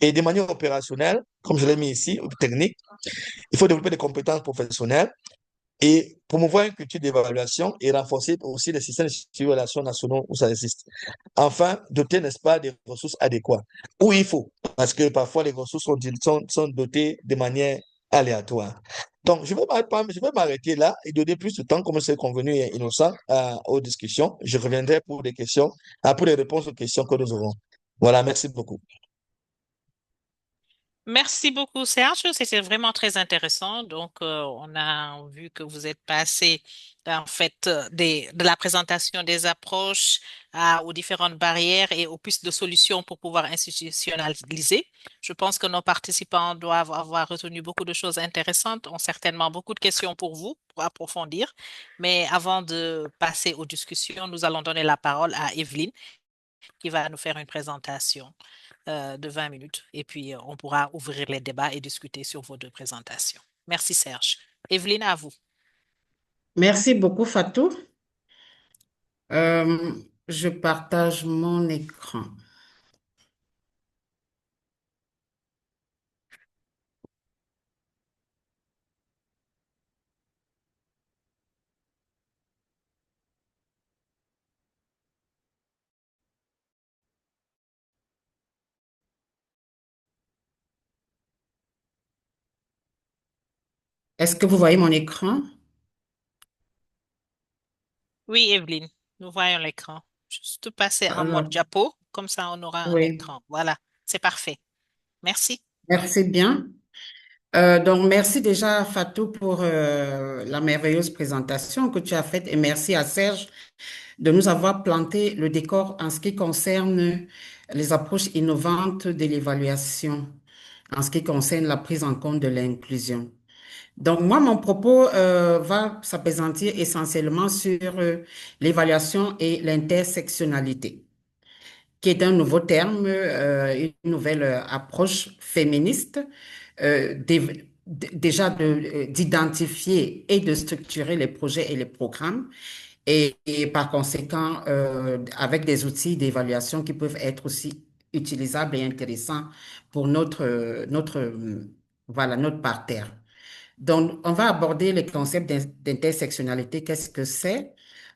Et de manière opérationnelle, comme je l'ai mis ici, technique, il faut développer des compétences professionnelles et promouvoir une culture d'évaluation et renforcer aussi les systèmes d'évaluation nationaux où ça existe. Enfin, doter, n'est-ce pas, des ressources adéquates, où il faut, parce que parfois les ressources sont dotées de manière aléatoire. Donc, je vais m'arrêter là et donner plus de temps, comme c'est convenu et innocent, aux discussions. Je reviendrai pour des questions, pour les réponses aux questions que nous aurons. Voilà, merci beaucoup. Merci beaucoup, Serge. C'était vraiment très intéressant. Donc, on a vu que vous êtes passé, en fait, de la présentation des approches aux différentes barrières et aux pistes de solutions pour pouvoir institutionnaliser. Je pense que nos participants doivent avoir retenu beaucoup de choses intéressantes, ont certainement beaucoup de questions pour vous, pour approfondir. Mais avant de passer aux discussions, nous allons donner la parole à Evelyne qui va nous faire une présentation de 20 minutes et puis on pourra ouvrir les débats et discuter sur vos deux présentations. Merci Serge. Evelyne, à vous. Merci beaucoup, Fatou. Euh, je partage mon écran. Est-ce que vous voyez mon écran? Oui, Evelyne, nous voyons l'écran. Juste passer en mode Alors, diapo, comme ça on aura un oui, écran. Voilà, c'est parfait. Merci. merci bien. Donc, merci déjà, Fatou, pour la merveilleuse présentation que tu as faite et merci à Serge de nous avoir planté le décor en ce qui concerne les approches innovantes de l'évaluation, en ce qui concerne la prise en compte de l'inclusion. Donc, moi, mon propos va s'appesantir essentiellement sur l'évaluation et l'intersectionnalité, qui est un nouveau terme, une nouvelle approche féministe, déjà d'identifier et de structurer les projets et les programmes, et par conséquent, avec des outils d'évaluation qui peuvent être aussi utilisables et intéressants pour voilà, notre parterre. Donc, on va aborder les concepts d'intersectionnalité. Qu'est-ce que c'est?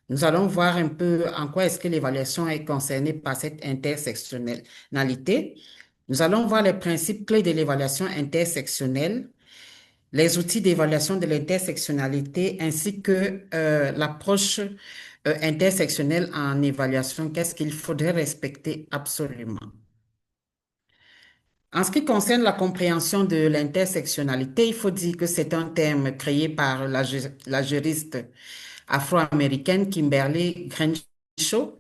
Nous allons voir un peu en quoi est-ce que l'évaluation est concernée par cette intersectionnalité. Nous allons voir les principes clés de l'évaluation intersectionnelle, les outils d'évaluation de l'intersectionnalité, ainsi que l'approche intersectionnelle en évaluation. Qu'est-ce qu'il faudrait respecter absolument? En ce qui concerne la compréhension de l'intersectionnalité, il faut dire que c'est un terme créé par la juriste afro-américaine Kimberly Crenshaw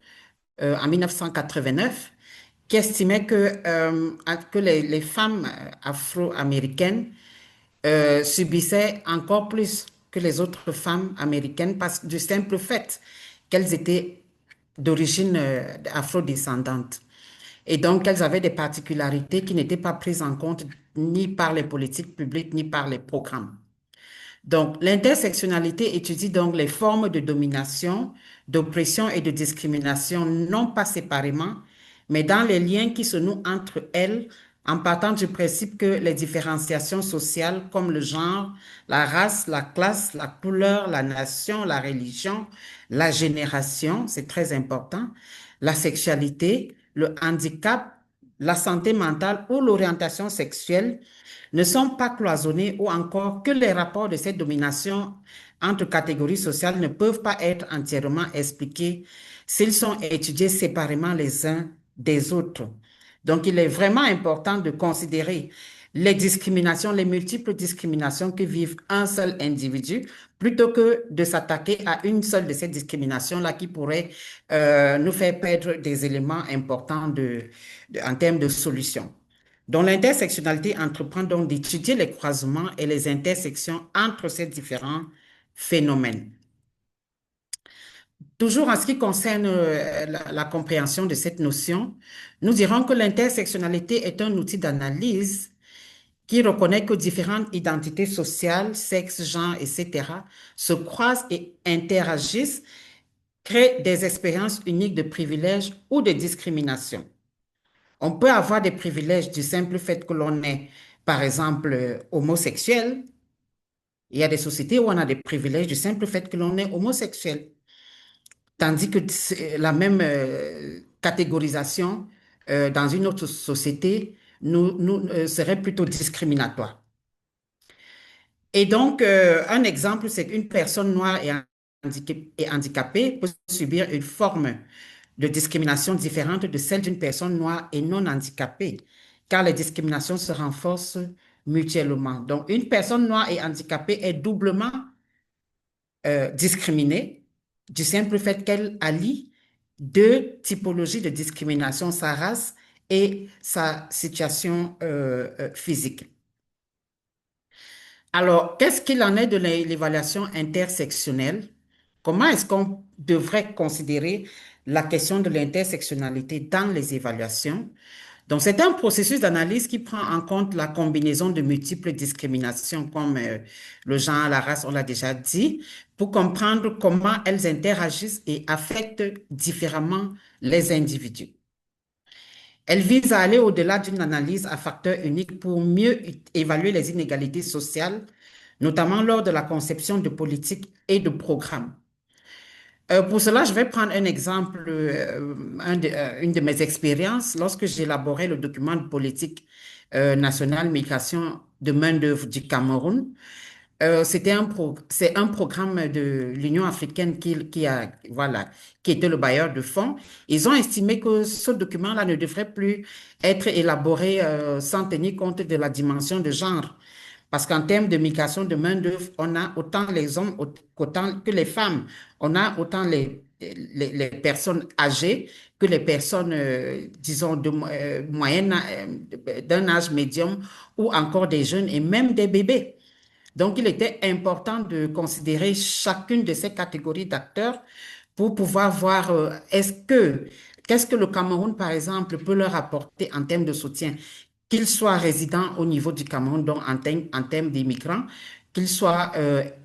en 1989, qui estimait que les femmes afro-américaines subissaient encore plus que les autres femmes américaines du simple fait qu'elles étaient d'origine afrodescendante. Et donc, elles avaient des particularités qui n'étaient pas prises en compte ni par les politiques publiques ni par les programmes. Donc, l'intersectionnalité étudie donc les formes de domination, d'oppression et de discrimination, non pas séparément, mais dans les liens qui se nouent entre elles, en partant du principe que les différenciations sociales comme le genre, la race, la classe, la couleur, la nation, la religion, la génération, c'est très important, la sexualité, le handicap, la santé mentale ou l'orientation sexuelle ne sont pas cloisonnés ou encore que les rapports de cette domination entre catégories sociales ne peuvent pas être entièrement expliqués s'ils sont étudiés séparément les uns des autres. Donc, il est vraiment important de considérer les discriminations, les multiples discriminations que vivent un seul individu, plutôt que de s'attaquer à une seule de ces discriminations-là qui pourrait nous faire perdre des éléments importants en termes de solutions. Donc, l'intersectionnalité entreprend donc d'étudier les croisements et les intersections entre ces différents phénomènes. Toujours en ce qui concerne la compréhension de cette notion, nous dirons que l'intersectionnalité est un outil d'analyse qui reconnaît que différentes identités sociales, sexes, genres, etc., se croisent et interagissent, créent des expériences uniques de privilèges ou de discrimination. On peut avoir des privilèges du simple fait que l'on est, par exemple, homosexuel. Il y a des sociétés où on a des privilèges du simple fait que l'on est homosexuel. Tandis que la même catégorisation dans une autre société serait plutôt discriminatoire. Et donc, un exemple, c'est qu'une personne noire et handicapée peut subir une forme de discrimination différente de celle d'une personne noire et non handicapée, car les discriminations se renforcent mutuellement. Donc, une personne noire et handicapée est doublement discriminée du simple fait qu'elle allie deux typologies de discrimination, sa race et sa situation physique. Alors, qu'est-ce qu'il en est de l'évaluation intersectionnelle? Comment est-ce qu'on devrait considérer la question de l'intersectionnalité dans les évaluations? Donc, c'est un processus d'analyse qui prend en compte la combinaison de multiples discriminations comme le genre, la race, on l'a déjà dit, pour comprendre comment elles interagissent et affectent différemment les individus. Elle vise à aller au-delà d'une analyse à facteurs uniques pour mieux évaluer les inégalités sociales, notamment lors de la conception de politiques et de programmes. Pour cela, je vais prendre un exemple, une de mes expériences. Lorsque j'élaborais le document de politique nationale migration de main-d'œuvre du Cameroun, c'est un programme de l'Union africaine qui était le bailleur de fonds. Ils ont estimé que ce document-là ne devrait plus être élaboré sans tenir compte de la dimension de genre. Parce qu'en termes de migration de main-d'œuvre, on a autant les hommes autant que les femmes. On a autant les personnes âgées que les personnes, disons, d'un âge médium ou encore des jeunes et même des bébés. Donc, il était important de considérer chacune de ces catégories d'acteurs pour pouvoir voir qu'est-ce que le Cameroun, par exemple, peut leur apporter en termes de soutien, qu'ils soient résidents au niveau du Cameroun, donc en termes d'immigrants, qu'ils soient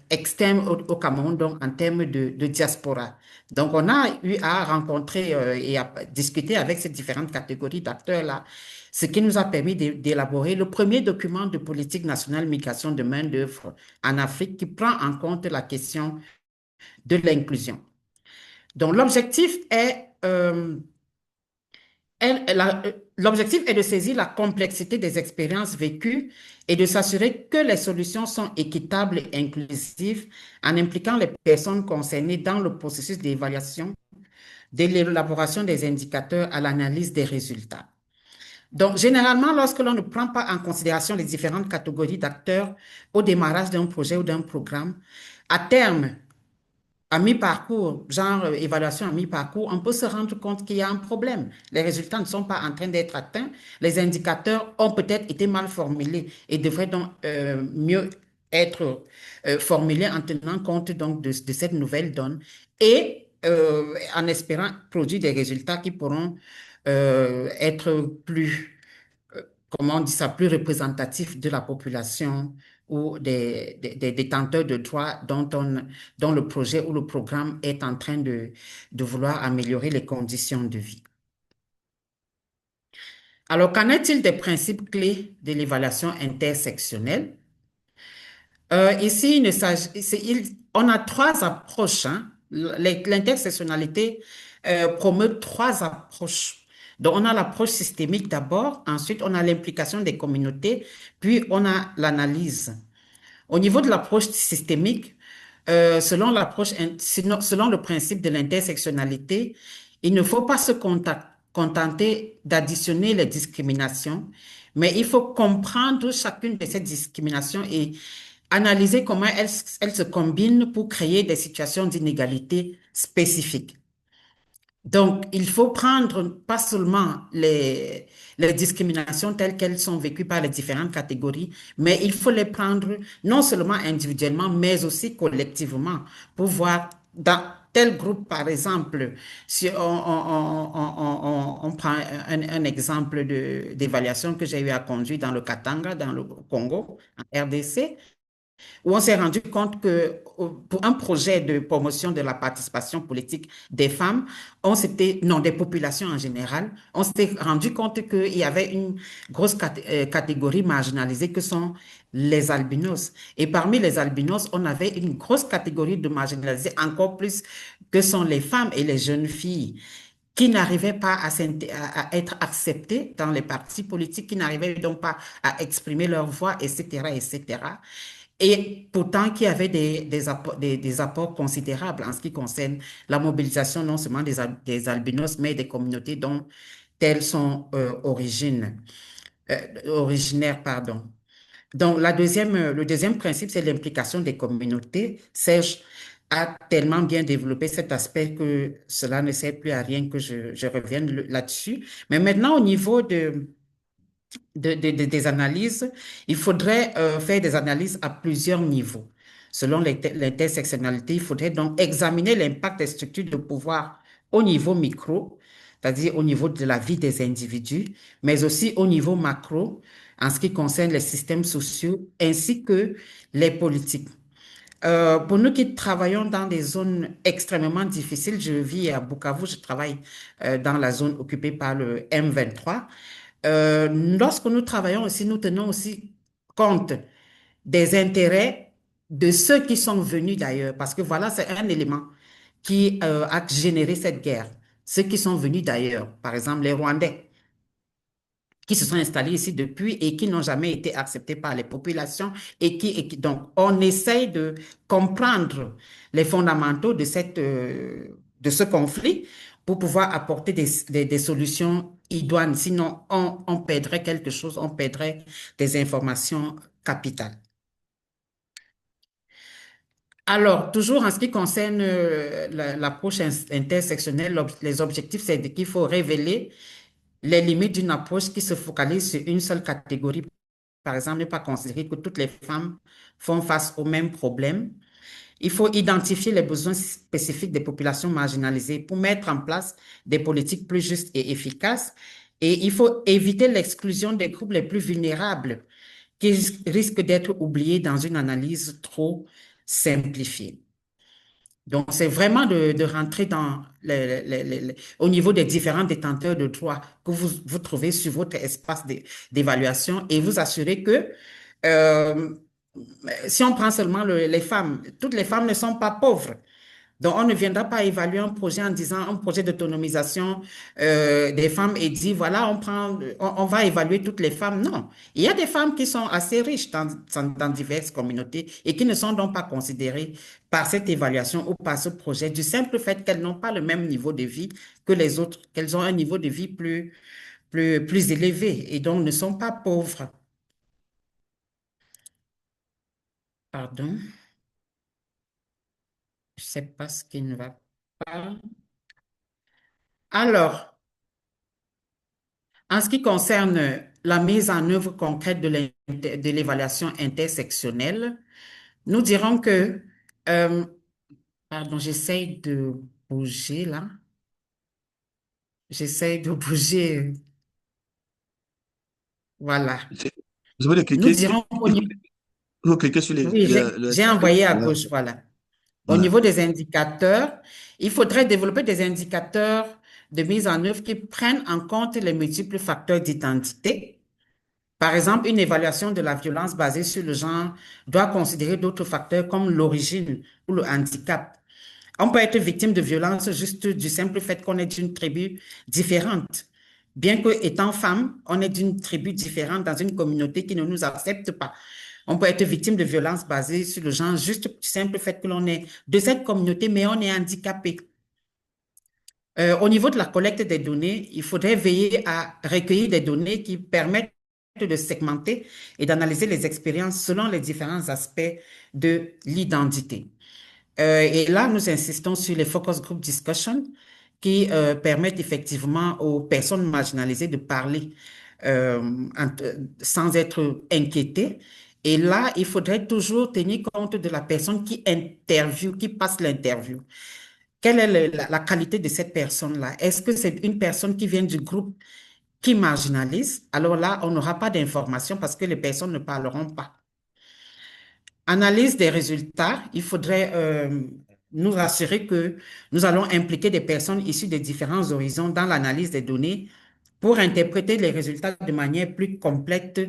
externes au Cameroun, donc en termes de diaspora. Donc, on a eu à rencontrer et à discuter avec ces différentes catégories d'acteurs-là, ce qui nous a permis d'élaborer le premier document de politique nationale migration de main-d'œuvre en Afrique qui prend en compte la question de l'inclusion. Donc, l'objectif est de saisir la complexité des expériences vécues et de s'assurer que les solutions sont équitables et inclusives en impliquant les personnes concernées dans le processus d'évaluation, de l'élaboration des indicateurs à l'analyse des résultats. Donc, généralement, lorsque l'on ne prend pas en considération les différentes catégories d'acteurs au démarrage d'un projet ou d'un programme, à terme, à mi-parcours, genre évaluation à mi-parcours, on peut se rendre compte qu'il y a un problème. Les résultats ne sont pas en train d'être atteints. Les indicateurs ont peut-être été mal formulés et devraient donc mieux être formulés en tenant compte donc de cette nouvelle donne et en espérant produire des résultats qui pourront être plus, comment on dit ça, plus représentatifs de la population ou des détenteurs de droits dont le projet ou le programme est en train de vouloir améliorer les conditions de vie. Alors, qu'en est-il des principes clés de l'évaluation intersectionnelle? Ici, on a trois approches. Hein. L'intersectionnalité promeut trois approches. Donc, on a l'approche systémique d'abord, ensuite, on a l'implication des communautés, puis on a l'analyse. Au niveau de l'approche systémique, selon le principe de l'intersectionnalité, il ne faut pas se contenter d'additionner les discriminations, Mais il faut comprendre chacune de ces discriminations et analyser comment elles se combinent pour créer des situations d'inégalité spécifiques. Donc, il faut prendre pas seulement les discriminations telles qu'elles sont vécues par les différentes catégories, mais il faut les prendre non seulement individuellement, mais aussi collectivement pour voir dans tel groupe, par exemple, si on prend un exemple d'évaluation que j'ai eu à conduire dans le Katanga, dans le Congo, en RDC, où on s'est rendu compte que pour un projet de promotion de la participation politique des femmes, non, des populations en général, on s'est rendu compte qu'il y avait une grosse catégorie marginalisée que sont les albinos. Et parmi les albinos, on avait une grosse catégorie de marginalisés encore plus que sont les femmes et les jeunes filles qui n'arrivaient pas à être acceptées dans les partis politiques, qui n'arrivaient donc pas à exprimer leur voix, etc., etc. Et pourtant, qu'il y avait des apports considérables en ce qui concerne la mobilisation non seulement des albinos, mais des communautés dont elles sont originaires, pardon. Donc, le deuxième principe, c'est l'implication des communautés. Serge a tellement bien développé cet aspect que cela ne sert plus à rien que je revienne là-dessus. Mais maintenant, au niveau des analyses, il faudrait faire des analyses à plusieurs niveaux. Selon l'intersectionnalité, il faudrait donc examiner l'impact des structures de pouvoir au niveau micro, c'est-à-dire au niveau de la vie des individus, mais aussi au niveau macro, en ce qui concerne les systèmes sociaux ainsi que les politiques. Pour nous qui travaillons dans des zones extrêmement difficiles, je vis à Bukavu, je travaille dans la zone occupée par le M23. Lorsque nous travaillons aussi, nous tenons aussi compte des intérêts de ceux qui sont venus d'ailleurs, parce que voilà, c'est un élément qui a généré cette guerre. Ceux qui sont venus d'ailleurs, par exemple les Rwandais, qui se sont installés ici depuis et qui n'ont jamais été acceptés par les populations donc on essaye de comprendre les fondamentaux de ce conflit pour pouvoir apporter des solutions idoines. Sinon, on perdrait quelque chose, on perdrait des informations capitales. Alors, toujours en ce qui concerne l'approche intersectionnelle, les objectifs, c'est qu'il faut révéler les limites d'une approche qui se focalise sur une seule catégorie. Par exemple, ne pas considérer que toutes les femmes font face aux mêmes problèmes. Il faut identifier les besoins spécifiques des populations marginalisées pour mettre en place des politiques plus justes et efficaces. Et il faut éviter l'exclusion des groupes les plus vulnérables qui risquent d'être oubliés dans une analyse trop simplifiée. Donc, c'est vraiment de rentrer dans au niveau des différents détenteurs de droits que vous trouvez sur votre espace d'évaluation et vous assurer que euh, si on prend seulement les femmes, toutes les femmes ne sont pas pauvres. Donc, on ne viendra pas évaluer un projet en disant un projet d'autonomisation des femmes et dire, voilà, on va évaluer toutes les femmes. Non, il y a des femmes qui sont assez riches dans diverses communautés et qui ne sont donc pas considérées par cette évaluation ou par ce projet du simple fait qu'elles n'ont pas le même niveau de vie que les autres, qu'elles ont un niveau de vie plus élevé et donc ne sont pas pauvres. Pardon. Je ne sais pas ce qui ne va pas. Alors, en ce qui concerne la mise en œuvre concrète de l'évaluation intersectionnelle, nous dirons que, pardon, j'essaye de bouger là. J'essaye de bouger. Voilà. Vous voulez Nous cliquer sur, dirons vous cliquez sur oui, j'ai envoyé à voilà. gauche, voilà. Au Voilà. niveau des indicateurs, il faudrait développer des indicateurs de mise en œuvre qui prennent en compte les multiples facteurs d'identité. Par exemple, une évaluation de la violence basée sur le genre doit considérer d'autres facteurs comme l'origine ou le handicap. On peut être victime de violence juste du simple fait qu'on est d'une tribu différente. Bien que étant femme, on est d'une tribu différente dans une communauté qui ne nous accepte pas. On peut être victime de violences basées sur le genre juste du simple fait que l'on est de cette communauté, mais on est handicapé. Au niveau de la collecte des données, il faudrait veiller à recueillir des données qui permettent de segmenter et d'analyser les expériences selon les différents aspects de l'identité. Et là, nous insistons sur les focus group discussion qui permettent effectivement aux personnes marginalisées de parler euh, sans être inquiétées. Et là, il faudrait toujours tenir compte de la personne qui interviewe, qui passe l'interview. Quelle est la qualité de cette personne-là? Est-ce que c'est une personne qui vient du groupe qui marginalise? Alors là, on n'aura pas d'informations parce que les personnes ne parleront pas. Analyse des résultats, il faudrait nous rassurer que nous allons impliquer des personnes issues des différents horizons dans l'analyse des données pour interpréter les résultats de manière plus complète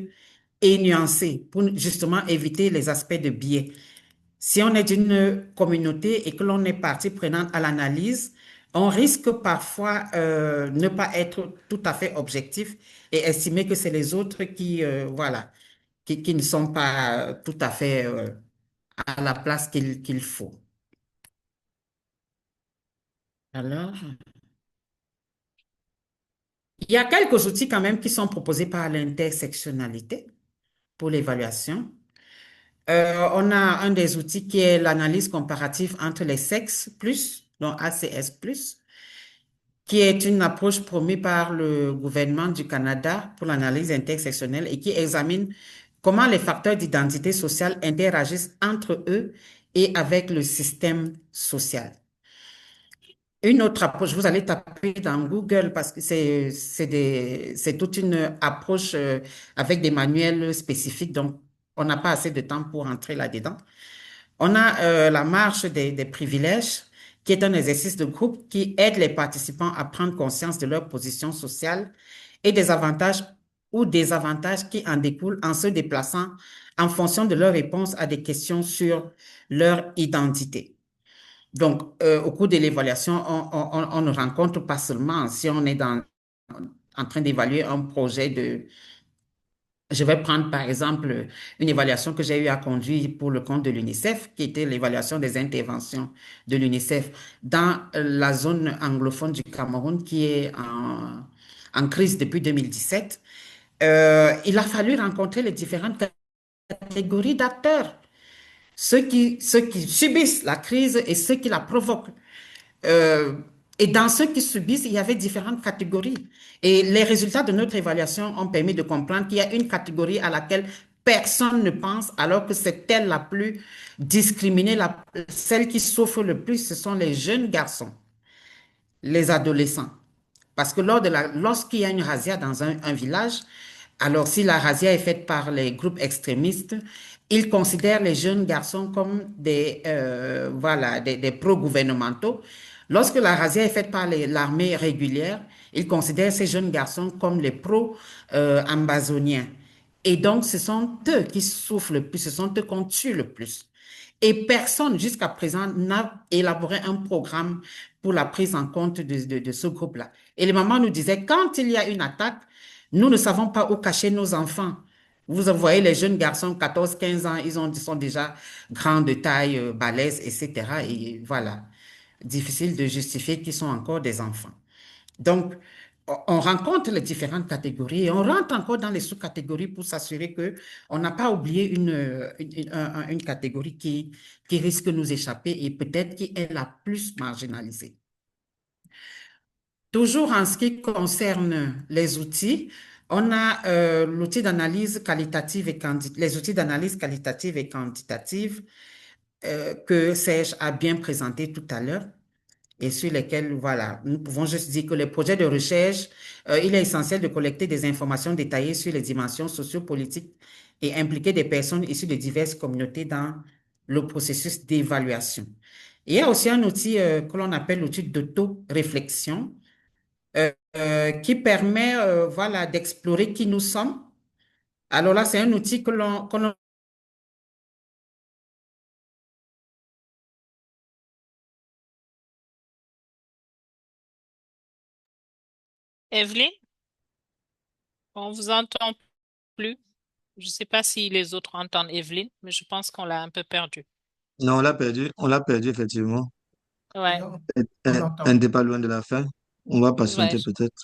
et nuancée, pour justement éviter les aspects de biais. Si on est d'une communauté et que l'on est partie prenante à l'analyse, on risque parfois ne pas être tout à fait objectif et estimer que c'est les autres qui, voilà, qui ne sont pas tout à fait à la place qu'il faut. Alors, il y a quelques outils quand même qui sont proposés par l'intersectionnalité pour l'évaluation. On a un des outils qui est l'analyse comparative entre les sexes plus, donc ACS plus, qui est une approche promue par le gouvernement du Canada pour l'analyse intersectionnelle et qui examine comment les facteurs d'identité sociale interagissent entre eux et avec le système social. Une autre approche, vous allez taper dans Google parce que c'est toute une approche avec des manuels spécifiques, donc on n'a pas assez de temps pour entrer là-dedans. On a la marche des privilèges, qui est un exercice de groupe qui aide les participants à prendre conscience de leur position sociale et des avantages ou désavantages qui en découlent en se déplaçant en fonction de leur réponse à des questions sur leur identité. Donc, au cours de l'évaluation, on ne rencontre pas seulement, si on est en train d'évaluer un projet de... Je vais prendre par exemple une évaluation que j'ai eu à conduire pour le compte de l'UNICEF, qui était l'évaluation des interventions de l'UNICEF dans la zone anglophone du Cameroun, qui est en crise depuis 2017. Il a fallu rencontrer les différentes catégories d'acteurs, ceux qui subissent la crise et ceux qui la provoquent. Euh, et dans ceux qui subissent, il y avait différentes catégories. Et les résultats de notre évaluation ont permis de comprendre qu'il y a une catégorie à laquelle personne ne pense, alors que c'est elle la plus discriminée, celle qui souffre le plus, ce sont les jeunes garçons, les adolescents. Parce que lorsqu'il y a une razzia dans un village, alors si la razzia est faite par les groupes extrémistes, ils considèrent les jeunes garçons comme voilà, des pro-gouvernementaux. Lorsque la razzia est faite par l'armée régulière, ils considèrent ces jeunes garçons comme les pro-ambazoniens. Et donc, ce sont eux qui souffrent le plus, ce sont eux qu'on tue le plus. Et personne jusqu'à présent n'a élaboré un programme pour la prise en compte de ce groupe-là. Et les mamans nous disaient, quand il y a une attaque, nous ne savons pas où cacher nos enfants. Vous voyez les jeunes garçons, 14, 15 ans, ils sont déjà grands de taille, balèzes, etc. Et voilà, difficile de justifier qu'ils sont encore des enfants. Donc, on rencontre les différentes catégories et on rentre encore dans les sous-catégories pour s'assurer qu'on n'a pas oublié une catégorie qui risque de nous échapper et peut-être qui est la plus marginalisée. Toujours en ce qui concerne les outils, on a l'outil d'analyse qualitative et les outils d'analyse qualitative et quantitative que Serge a bien présenté tout à l'heure et sur lesquels, voilà, nous pouvons juste dire que les projets de recherche, il est essentiel de collecter des informations détaillées sur les dimensions sociopolitiques et impliquer des personnes issues de diverses communautés dans le processus d'évaluation. Il y a aussi un outil que l'on appelle l'outil d'auto-réflexion qui permet, voilà, d'explorer qui nous sommes. Alors là, c'est un outil que l'on Evelyne, on vous entend plus. Je ne sais pas si les autres entendent Evelyne, mais je pense qu'on l'a un peu perdue. Non, on l'a perdu effectivement. Ouais, on Elle l'entend. n'était pas loin de la fin. On va ouais, patienter peut-être.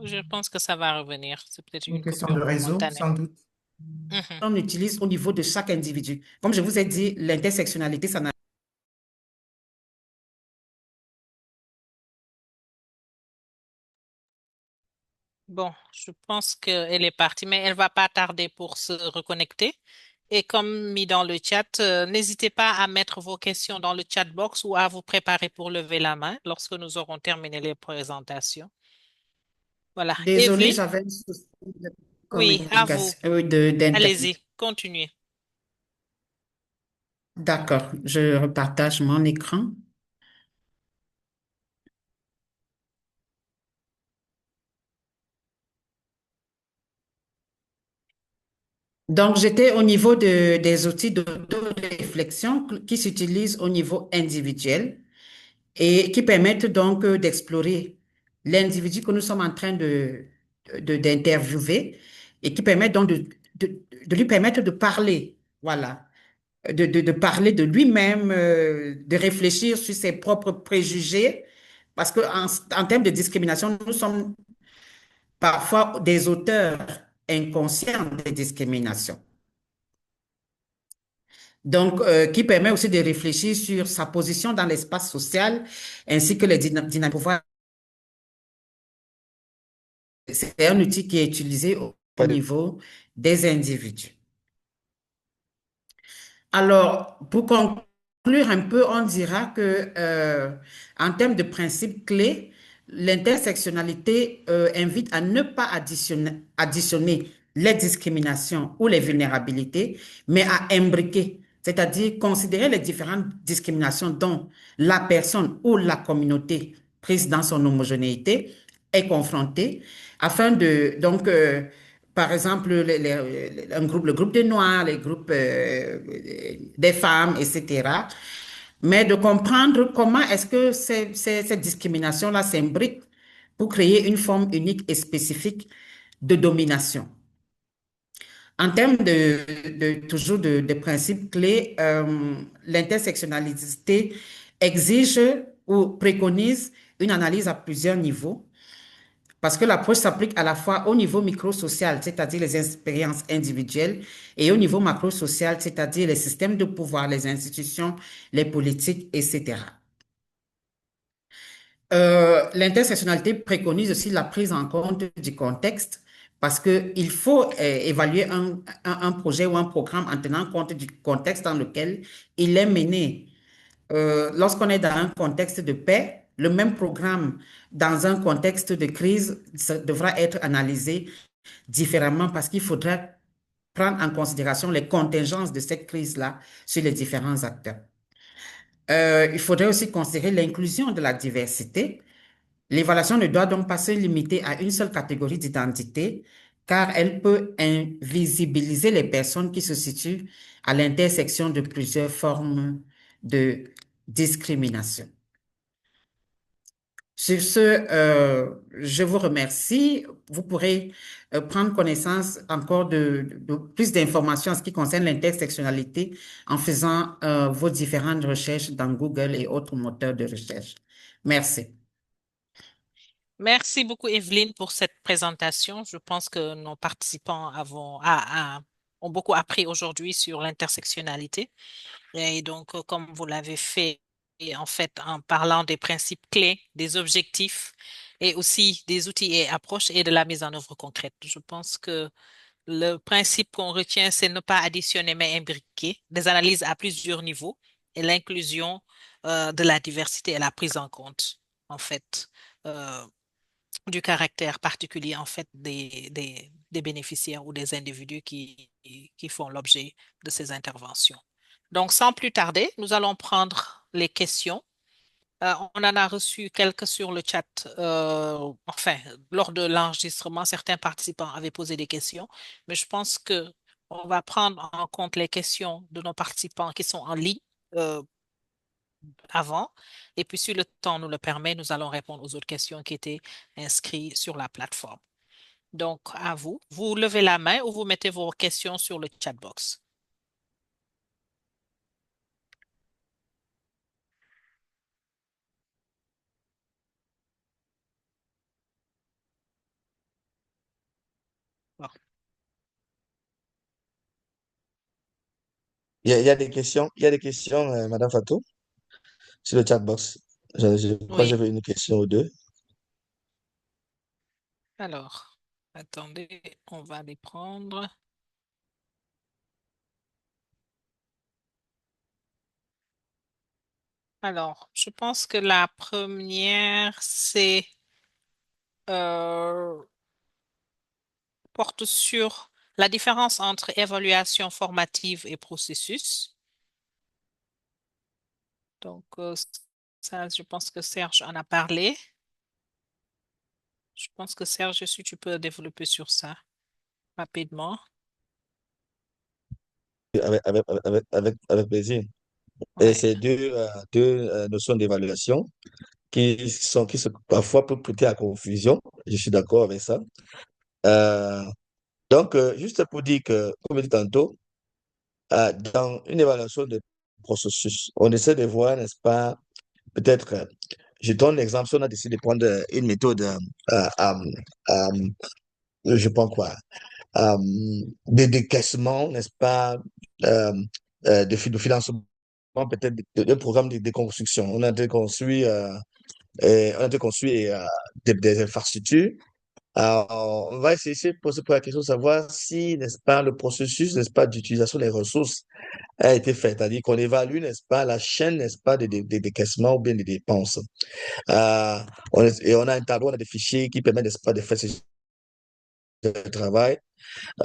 Je pense que ça va revenir. C'est peut-être Une une question de coupure réseau, momentanée. sans doute. Mhm. On utilise au niveau de chaque individu. Comme je vous ai dit, l'intersectionnalité, ça n'a Bon, je pense qu'elle est partie, mais elle va pas tarder pour se reconnecter. Et comme mis dans le chat, n'hésitez pas à mettre vos questions dans le chat box ou à vous préparer pour lever la main lorsque nous aurons terminé les présentations. Voilà. Désolée, Evelyne, j'avais un souci de oui, à vous. communication, d'Internet. Allez-y, continuez. D'accord, je repartage mon écran. Donc, j'étais au niveau des outils d'auto-réflexion qui s'utilisent au niveau individuel et qui permettent donc d'explorer l'individu que nous sommes en train d'interviewer et qui permettent donc de lui permettre de parler, voilà, de parler de lui-même, de réfléchir sur ses propres préjugés, parce que en termes de discrimination, nous sommes parfois des auteurs inconscients des discriminations. Donc, qui permet aussi de réfléchir sur sa position dans l'espace social ainsi que les dynamiques de pouvoir. C'est un outil qui est utilisé au Pas de- niveau des individus. Alors, pour conclure un peu, on dira que en termes de principes clés, l'intersectionnalité invite à ne pas additionner les discriminations ou les vulnérabilités, mais à imbriquer, c'est-à-dire considérer les différentes discriminations dont la personne ou la communauté prise dans son homogénéité est confrontée, afin de donc par exemple, le groupe des Noirs, les groupes des femmes, etc. Mais de comprendre comment est-ce que cette discrimination-là s'imbrique pour créer une forme unique et spécifique de domination. En termes toujours de principes clés, l'intersectionnalité exige ou préconise une analyse à plusieurs niveaux parce que l'approche s'applique à la fois au niveau microsocial, c'est-à-dire les expériences individuelles, et au niveau macrosocial, c'est-à-dire les systèmes de pouvoir, les institutions, les politiques, etc. L'intersectionnalité préconise aussi la prise en compte du contexte parce qu'il faut évaluer un projet ou un programme en tenant compte du contexte dans lequel il est mené. Lorsqu'on est dans un contexte de paix, le même programme dans un contexte de crise devra être analysé différemment parce qu'il faudra prendre en considération les contingences de cette crise-là sur les différents acteurs. Il faudrait aussi considérer l'inclusion de la diversité. L'évaluation ne doit donc pas se limiter à une seule catégorie d'identité, car elle peut invisibiliser les personnes qui se situent à l'intersection de plusieurs formes de discrimination. Sur ce, je vous remercie. Vous pourrez prendre connaissance encore de plus d'informations en ce qui concerne l'intersectionnalité en faisant vos différentes recherches dans Google et autres moteurs de recherche. Merci. Merci beaucoup, Evelyne, pour cette présentation. Je pense que nos participants ont beaucoup appris aujourd'hui sur l'intersectionnalité. Et donc, comme vous l'avez fait, et en fait, en parlant des principes clés, des objectifs et aussi des outils et approches et de la mise en œuvre concrète. Je pense que le principe qu'on retient, c'est ne pas additionner mais imbriquer, des analyses à plusieurs niveaux et l'inclusion de la diversité et la prise en compte, en fait, euh, du caractère particulier, en fait, des bénéficiaires ou des individus qui font l'objet de ces interventions. Donc, sans plus tarder, nous allons prendre les questions. On en a reçu quelques sur le chat. Enfin, lors de l'enregistrement, certains participants avaient posé des questions, mais je pense que on va prendre en compte les questions de nos participants qui sont en ligne euh, avant. Et puis, si le temps nous le permet, nous allons répondre aux autres questions qui étaient inscrites sur la plateforme. Donc, à vous, vous levez la main ou vous mettez vos questions sur le chat box. il y a des questions, Madame Fatou, sur le chat box. Je crois que Oui, j'avais une question ou deux. alors, attendez, on va les prendre. Alors, je pense que la première, euh, porte sur la différence entre évaluation formative et processus. Donc, ça, je pense que Serge en a parlé. Je pense que Serge, si tu peux développer sur ça rapidement. Avec plaisir. Et Ouais. c'est deux notions d'évaluation qui sont parfois peuvent prêter à confusion. Je suis d'accord avec ça. Euh, juste pour dire que, comme je dit tantôt, dans une évaluation de processus, on essaie de voir, n'est-ce pas, peut-être, je donne l'exemple, si on a décidé de prendre une méthode, je pense quoi, euh, de décaissement, n'est-ce pas, euh, de financement, peut-être d'un programme de construction. On a déconstruit, des infrastructures. Alors, on va essayer de poser pour la question de savoir si, n'est-ce pas, le processus, n'est-ce pas, d'utilisation des ressources a été fait. C'est-à-dire qu'on évalue, n'est-ce pas, la chaîne, n'est-ce pas, des décaissements ou bien des dépenses. Euh, et on a un tableau, on a des fichiers qui permettent, n'est-ce pas, de faire ce travail,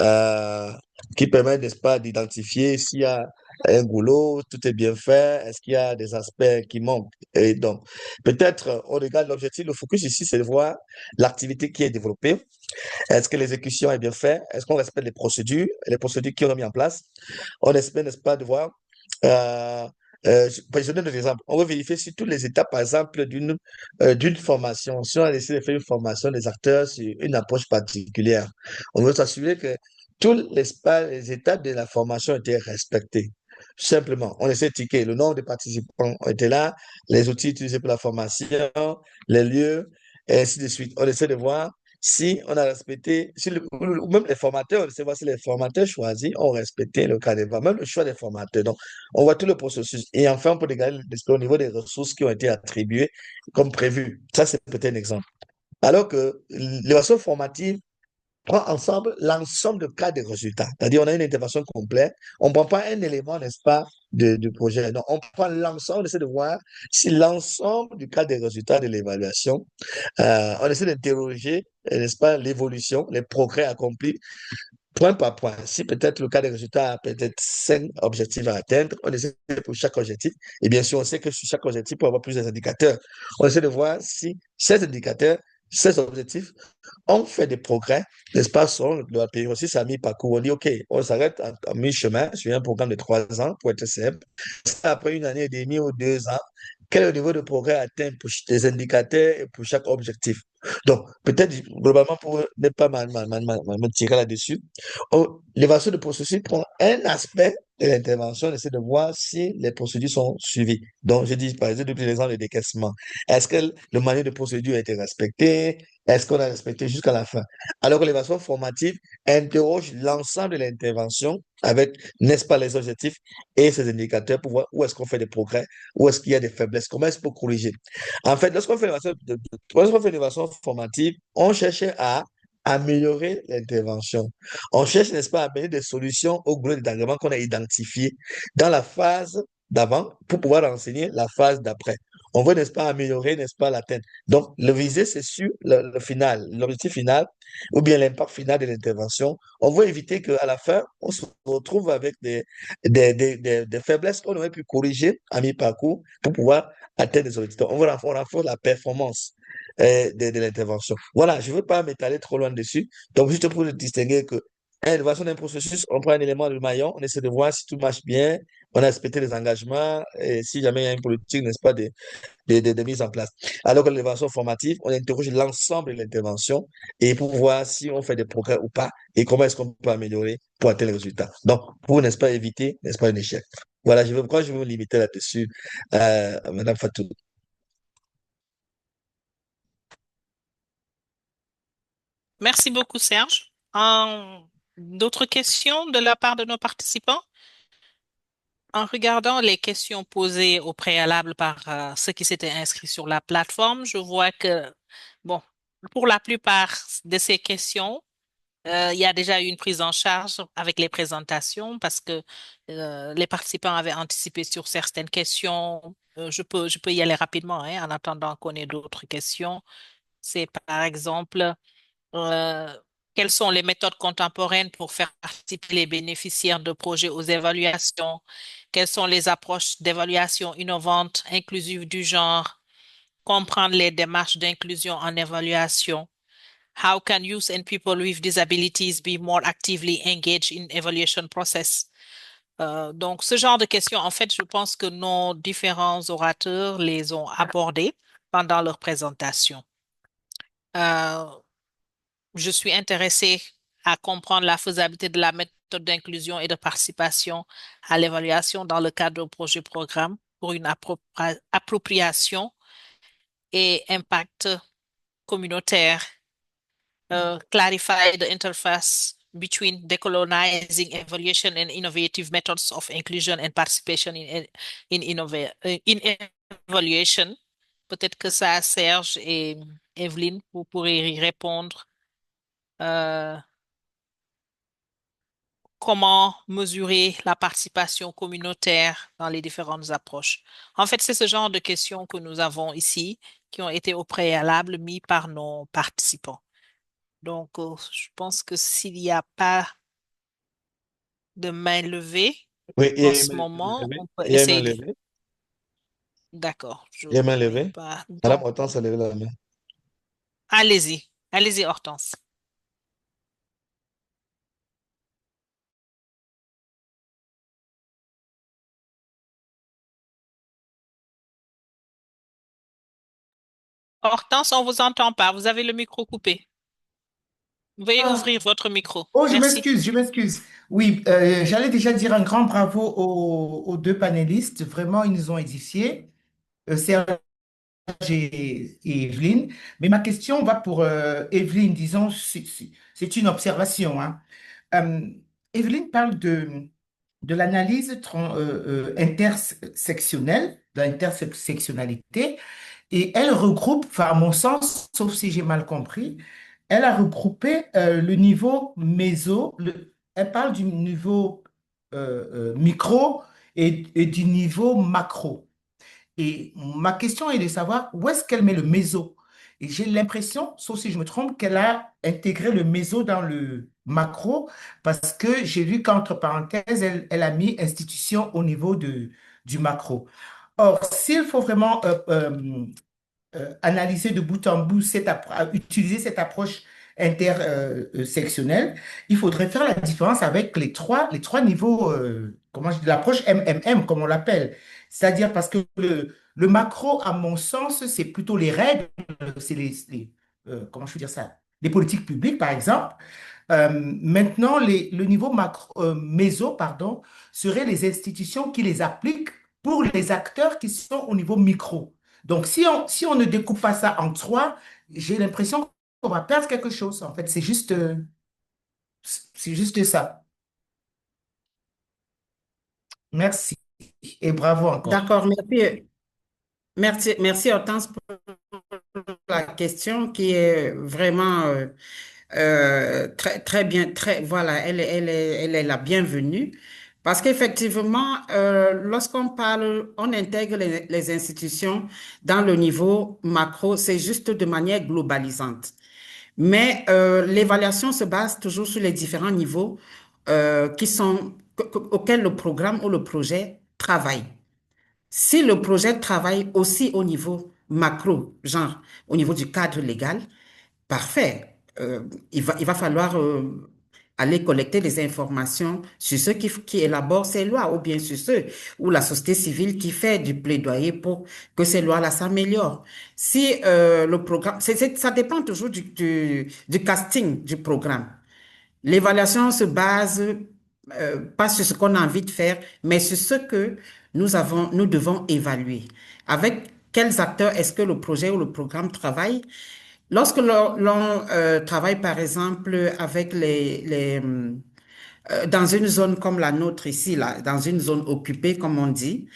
euh, qui permettent, n'est-ce pas, d'identifier s'il y a un goulot, tout est bien fait, est-ce qu'il y a des aspects qui manquent. Et donc, peut-être, on regarde l'objectif, le focus ici, c'est de voir l'activité qui est développée. Est-ce que l'exécution est bien faite? Est-ce qu'on respecte les procédures qui ont mis en place? On espère, n'est-ce pas, de voir. Euh, je donne des exemples. On va vérifier si toutes les étapes, par exemple, d'une formation, si on a décidé de faire une formation des acteurs sur une approche particulière, on veut s'assurer que les étapes de la formation étaient respectées. Tout simplement, on essaie de ticker le nombre de participants ont été là, les outils utilisés pour la formation, les lieux, et ainsi de suite. On essaie de voir si on a respecté, ou même les formateurs, on essaie de voir si les formateurs choisis ont respecté le cadre, même le choix des formateurs. Donc, on voit tout le processus. Et enfin, on peut regarder au niveau des ressources qui ont été attribuées comme prévu. Ça, c'est peut-être un exemple. Alors que l'évaluation formative prend ensemble l'ensemble de cas de résultats. C'est-à-dire, on a une intervention complète. On ne prend pas un élément, n'est-ce pas, du projet. Non, on prend l'ensemble, on essaie de voir si l'ensemble du cas des résultats de l'évaluation, on essaie d'interroger, n'est-ce pas, l'évolution, les progrès accomplis point par point. Si peut-être le cas des résultats a peut-être 5 objectifs à atteindre, on essaie pour chaque objectif. Et bien sûr, on sait que sur chaque objectif, il peut y avoir plusieurs indicateurs. On essaie de voir si ces indicateurs, ces objectifs ont fait des progrès, n'est-ce pas, sur la période. Si ça a mis parcours, on dit, OK, on s'arrête en mi-chemin sur un programme de 3 ans pour être simple. Après une année et demie ou 2 ans, quel est le niveau de progrès atteint pour les indicateurs et pour chaque objectif? Donc, peut-être, globalement, pour ne pas me tirer là-dessus, l'évaluation de processus prend un aspect de l'intervention, on essaie de voir si les procédures sont suivies. Donc, je dis, par exemple, depuis l'exemple de décaissement. Est-ce que le manuel de procédure a été respecté? Est-ce qu'on a respecté jusqu'à la fin? Alors que l'évaluation formative interroge l'ensemble de l'intervention avec, n'est-ce pas, les objectifs et ses indicateurs pour voir où est-ce qu'on fait des progrès, où est-ce qu'il y a des faiblesses, comment est-ce qu'on peut corriger. En fait, lorsqu'on fait l'évaluation formative, on cherchait à améliorer l'intervention. On cherche, n'est-ce pas, à amener des solutions au boulot d'agrément qu'on a identifié dans la phase d'avant pour pouvoir enseigner la phase d'après. On veut, n'est-ce pas, améliorer, n'est-ce pas, l'atteinte. Donc, le visé, c'est sur le final, l'objectif final ou bien l'impact final de l'intervention. On veut éviter qu'à la fin, on se retrouve avec des faiblesses qu'on aurait pu corriger à mi-parcours pour pouvoir atteindre des objectifs. On renforce la performance de l'intervention. Voilà, je ne veux pas m'étaler trop loin dessus. Donc, juste pour distinguer que l'innovation d'un processus, on prend un élément de maillon, on essaie de voir si tout marche bien, on a respecté les engagements, et si jamais il y a une politique, n'est-ce pas, de mise en place. Alors que l'intervention formative, on interroge l'ensemble de l'intervention et pour voir si on fait des progrès ou pas et comment est-ce qu'on peut améliorer pour atteindre les résultats. Donc, pour, n'est-ce pas, éviter, n'est-ce pas, un échec. Voilà, pourquoi je vais me limiter là-dessus, Madame Fatou. Merci beaucoup, Serge. D'autres questions de la part de nos participants? En regardant les questions posées au préalable par ceux qui s'étaient inscrits sur la plateforme, je vois que, bon, pour la plupart de ces questions, il y a déjà eu une prise en charge avec les présentations parce que les participants avaient anticipé sur certaines questions. Je peux y aller rapidement, hein, en attendant qu'on ait d'autres questions. C'est par exemple, euh, quelles sont les méthodes contemporaines pour faire participer les bénéficiaires de projets aux évaluations? Quelles sont les approches d'évaluation innovantes, inclusives du genre? Comprendre les démarches d'inclusion en évaluation. How can youth and people with disabilities be more actively engaged in evaluation process? Donc, ce genre de questions, en fait, je pense que nos différents orateurs les ont abordées pendant leur présentation. Euh, je suis intéressée à comprendre la faisabilité de la méthode d'inclusion et de participation à l'évaluation dans le cadre du projet programme pour une appropriation et impact communautaire. Clarify the interface between decolonizing evaluation and innovative methods of inclusion and participation in evaluation. Peut-être que ça, Serge et Evelyne, vous pourrez y répondre. Euh, Comment mesurer la participation communautaire dans les différentes approches? En fait, c'est ce genre de questions que nous avons ici qui ont été au préalable mis par nos participants. Donc, je pense que s'il n'y a pas de main levée Oui, en ce moment, on peut il y a une main essayer. levée. D'accord, je Il y a une main n'ai levée. pas. Madame Donc, Hortense a levé la main. allez-y. Allez-y, Hortense. Hortense, on vous entend pas. Vous avez le micro coupé. Veuillez Ah, ouvrir votre micro. oh, je Merci. m'excuse, je m'excuse. Oui, j'allais déjà dire un grand bravo aux deux panélistes. Vraiment, ils nous ont édifiés, Serge et Evelyne. Mais ma question va pour Evelyne. Disons, c'est une observation, hein. Euh, Evelyne parle de l'analyse intersectionnelle, de l'intersectionnalité. Et elle regroupe, enfin, à mon sens, sauf si j'ai mal compris, elle a regroupé le niveau méso, elle parle du niveau micro et du niveau macro. Et ma question est de savoir où est-ce qu'elle met le méso. Et j'ai l'impression, sauf si je me trompe, qu'elle a intégré le méso dans le macro parce que j'ai vu qu'entre parenthèses, elle a mis institution au niveau du macro. Or, s'il faut vraiment analyser de bout en bout, utiliser cette approche intersectionnelle, il faudrait faire la différence avec les trois niveaux, comment je dis, l'approche MMM, comme on l'appelle. C'est-à-dire parce que le macro, à mon sens, c'est plutôt les règles, c'est comment je veux dire ça, les politiques publiques, par exemple. Maintenant, le niveau méso, pardon, seraient les institutions qui les appliquent pour les acteurs qui sont au niveau micro. Donc, si on ne découpe pas ça en trois, j'ai l'impression qu'on va perdre quelque chose. En fait, c'est juste ça. Merci et bravo encore. D'accord, merci. Merci Hortense pour la question qui est vraiment très, très bien, voilà, elle est la bienvenue. Parce qu'effectivement, lorsqu'on parle, on intègre les institutions dans le niveau macro, c'est juste de manière globalisante. Mais l'évaluation se base toujours sur les différents niveaux auxquels le programme ou le projet travaille. Si le projet travaille aussi au niveau macro, genre au niveau du cadre légal, parfait. Il va falloir aller collecter des informations sur ceux qui élaborent ces lois ou bien sur ceux ou la société civile qui fait du plaidoyer pour que ces lois-là s'améliorent. Si le programme, ça dépend toujours du casting du programme. L'évaluation se base pas sur ce qu'on a envie de faire, mais sur ce que nous devons évaluer. Avec quels acteurs est-ce que le projet ou le programme travaille? Lorsque l'on travaille, par exemple, avec dans une zone comme la nôtre ici, là, dans une zone occupée, comme on dit,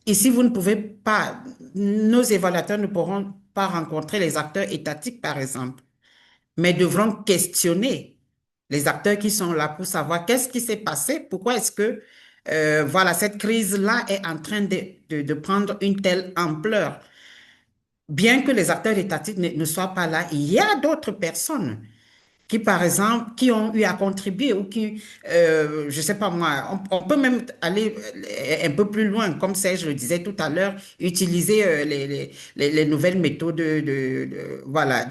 ici, vous ne pouvez pas, nos évaluateurs ne pourront pas rencontrer les acteurs étatiques, par exemple, mais devront questionner les acteurs qui sont là pour savoir qu'est-ce qui s'est passé, pourquoi est-ce que voilà, cette crise-là est en train de prendre une telle ampleur. Bien que les acteurs étatiques ne soient pas là, il y a d'autres personnes qui, par exemple, qui ont eu à contribuer ou qui, je sais pas moi, on peut même aller un peu plus loin, comme Serge le disait tout à l'heure, utiliser les nouvelles méthodes voilà,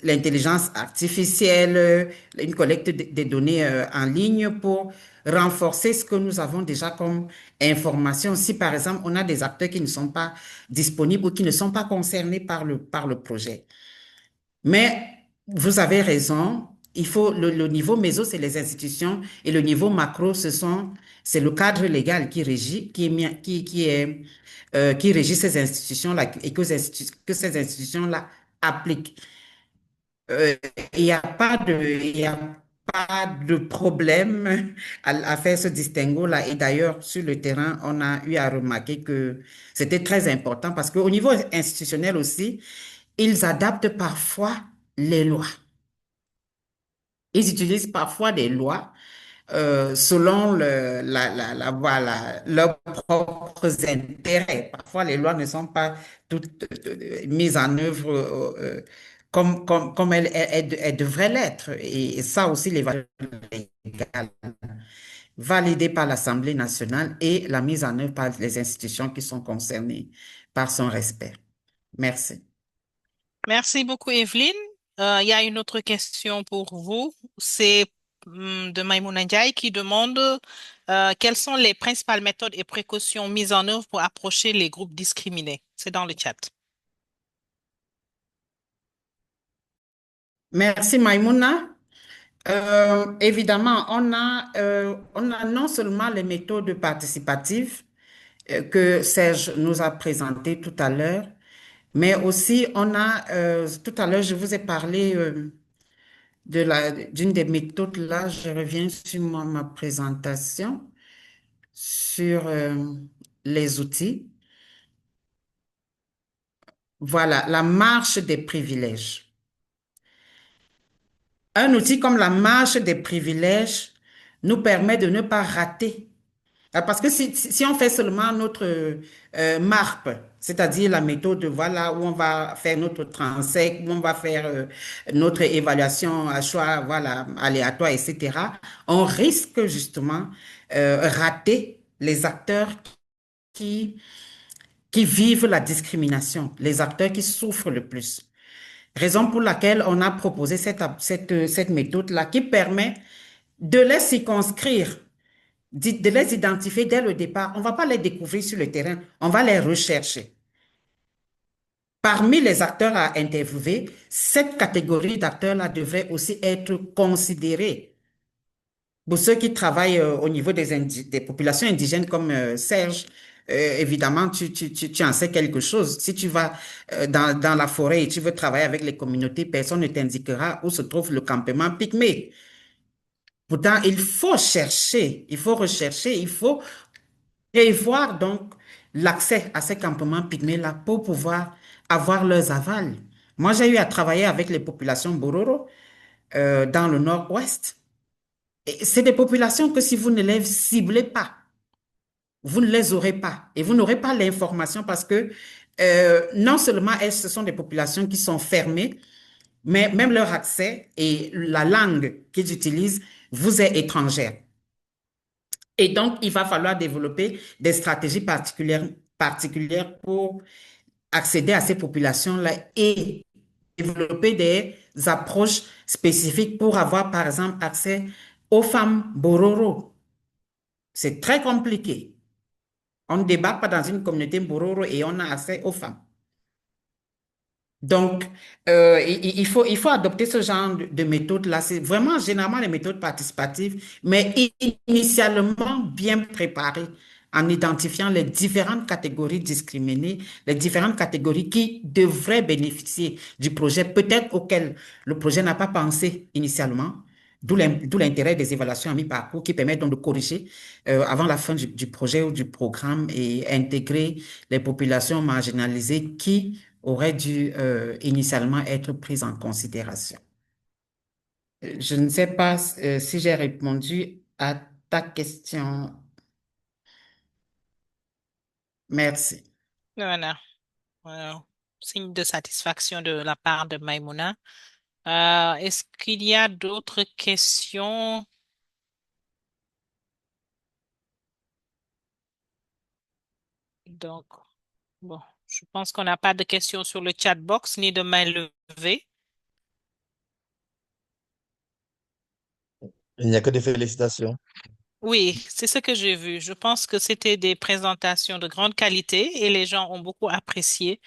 l'intelligence artificielle, une collecte des données en ligne pour renforcer ce que nous avons déjà comme information. Si, par exemple, on a des acteurs qui ne sont pas disponibles ou qui ne sont pas concernés par le projet. Mais vous avez raison, il faut le niveau méso, c'est les institutions et le niveau macro, c'est le cadre légal qui régit, qui régit ces institutions-là et que ces institutions-là appliquent. Euh, Il n'y a pas il y a pas de problème à faire ce distinguo-là. Et d'ailleurs, sur le terrain, on a eu à remarquer que c'était très important parce qu'au niveau institutionnel aussi, ils adaptent parfois les lois. Ils utilisent parfois des lois selon voilà, leurs propres intérêts. Parfois, les lois ne sont pas toutes mises en œuvre comme elles devraient l'être. Et ça aussi, les valeurs légales, validées par l'Assemblée nationale et la mise en œuvre par les institutions qui sont concernées par son respect. Merci. Merci beaucoup, Evelyne. Il y a une autre question pour vous. C'est de Maïmouna Ndiaye qui demande quelles sont les principales méthodes et précautions mises en œuvre pour approcher les groupes discriminés. C'est dans le chat. Merci, Maïmouna. Évidemment, on a non seulement les méthodes participatives que Serge nous a présentées tout à l'heure, mais aussi on a, tout à l'heure, je vous ai parlé d'une des méthodes là, je reviens sur ma présentation, sur les outils. Voilà, la marche des privilèges. Un outil comme la marche des privilèges nous permet de ne pas rater. Parce que si on fait seulement notre MARP, c'est-à-dire la méthode voilà, où on va faire notre transect, où on va faire notre évaluation à choix voilà, aléatoire, etc., on risque justement rater les acteurs qui, qui vivent la discrimination, les acteurs qui souffrent le plus. Raison pour laquelle on a proposé cette méthode-là qui permet de les circonscrire, de les identifier dès le départ. On ne va pas les découvrir sur le terrain, on va les rechercher. Parmi les acteurs à interviewer, cette catégorie d'acteurs-là devrait aussi être considérée. Pour ceux qui travaillent au niveau des populations indigènes comme Serge, évidemment, tu en sais quelque chose. Si tu vas dans la forêt et tu veux travailler avec les communautés, personne ne t'indiquera où se trouve le campement pygmée. Pourtant, il faut chercher, il faut rechercher, il faut prévoir donc l'accès à ces campements pygmées-là pour pouvoir avoir leurs avals. Moi, j'ai eu à travailler avec les populations Bororo dans le nord-ouest. C'est des populations que si vous ne les ciblez pas, vous ne les aurez pas et vous n'aurez pas l'information parce que non seulement ce sont des populations qui sont fermées, mais même leur accès et la langue qu'ils utilisent vous est étrangère. Et donc, il va falloir développer des stratégies particulières pour accéder à ces populations-là et développer des approches spécifiques pour avoir, par exemple, accès aux femmes Bororo. C'est très compliqué. On ne débarque pas dans une communauté Bororo et on a accès aux femmes. Donc, il faut adopter ce genre de méthode-là. C'est vraiment généralement les méthodes participatives, mais initialement bien préparées en identifiant les différentes catégories discriminées, les différentes catégories qui devraient bénéficier du projet, peut-être auquel le projet n'a pas pensé initialement. D'où l'intérêt des évaluations à mi-parcours qui permettent donc de corriger avant la fin du projet ou du programme et intégrer les populations marginalisées qui auraient dû initialement être prises en considération. Je ne sais pas si j'ai répondu à ta question. Merci. Voilà. Signe de satisfaction de la part de Maïmouna. Est-ce qu'il y a d'autres questions? Donc, bon, je pense qu'on n'a pas de questions sur le chat box ni de main levée. Il n'y a que des félicitations. Oui, c'est ce que j'ai vu. Je pense que c'était des présentations de grande qualité et les gens ont beaucoup apprécié,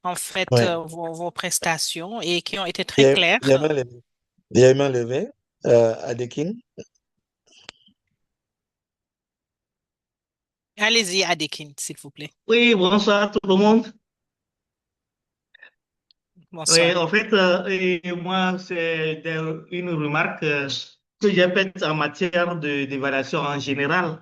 en fait, Ouais. vos prestations et qui ont été Il y très a, claires. il y a main levée. Il y a une main levée. Adekin. Allez-y, Adekin, s'il vous plaît. Oui, bonsoir tout le monde. Oui, Bonsoir. en fait, et moi, c'est une remarque que j'ai faite en matière d'évaluation en général.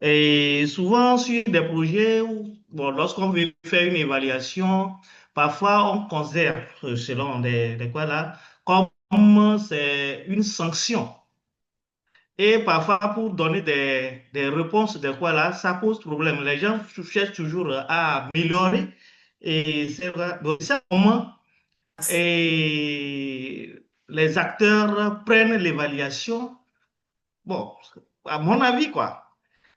Et souvent, sur des projets où, bon, lorsqu'on veut faire une évaluation, parfois on considère, selon des quoi là, comme c'est une sanction. Et parfois, pour donner des réponses de quoi là, ça pose problème. Les gens cherchent toujours à améliorer. Et c'est vrai. Donc, c'est comment et les acteurs prennent l'évaluation. Bon, à mon avis, quoi.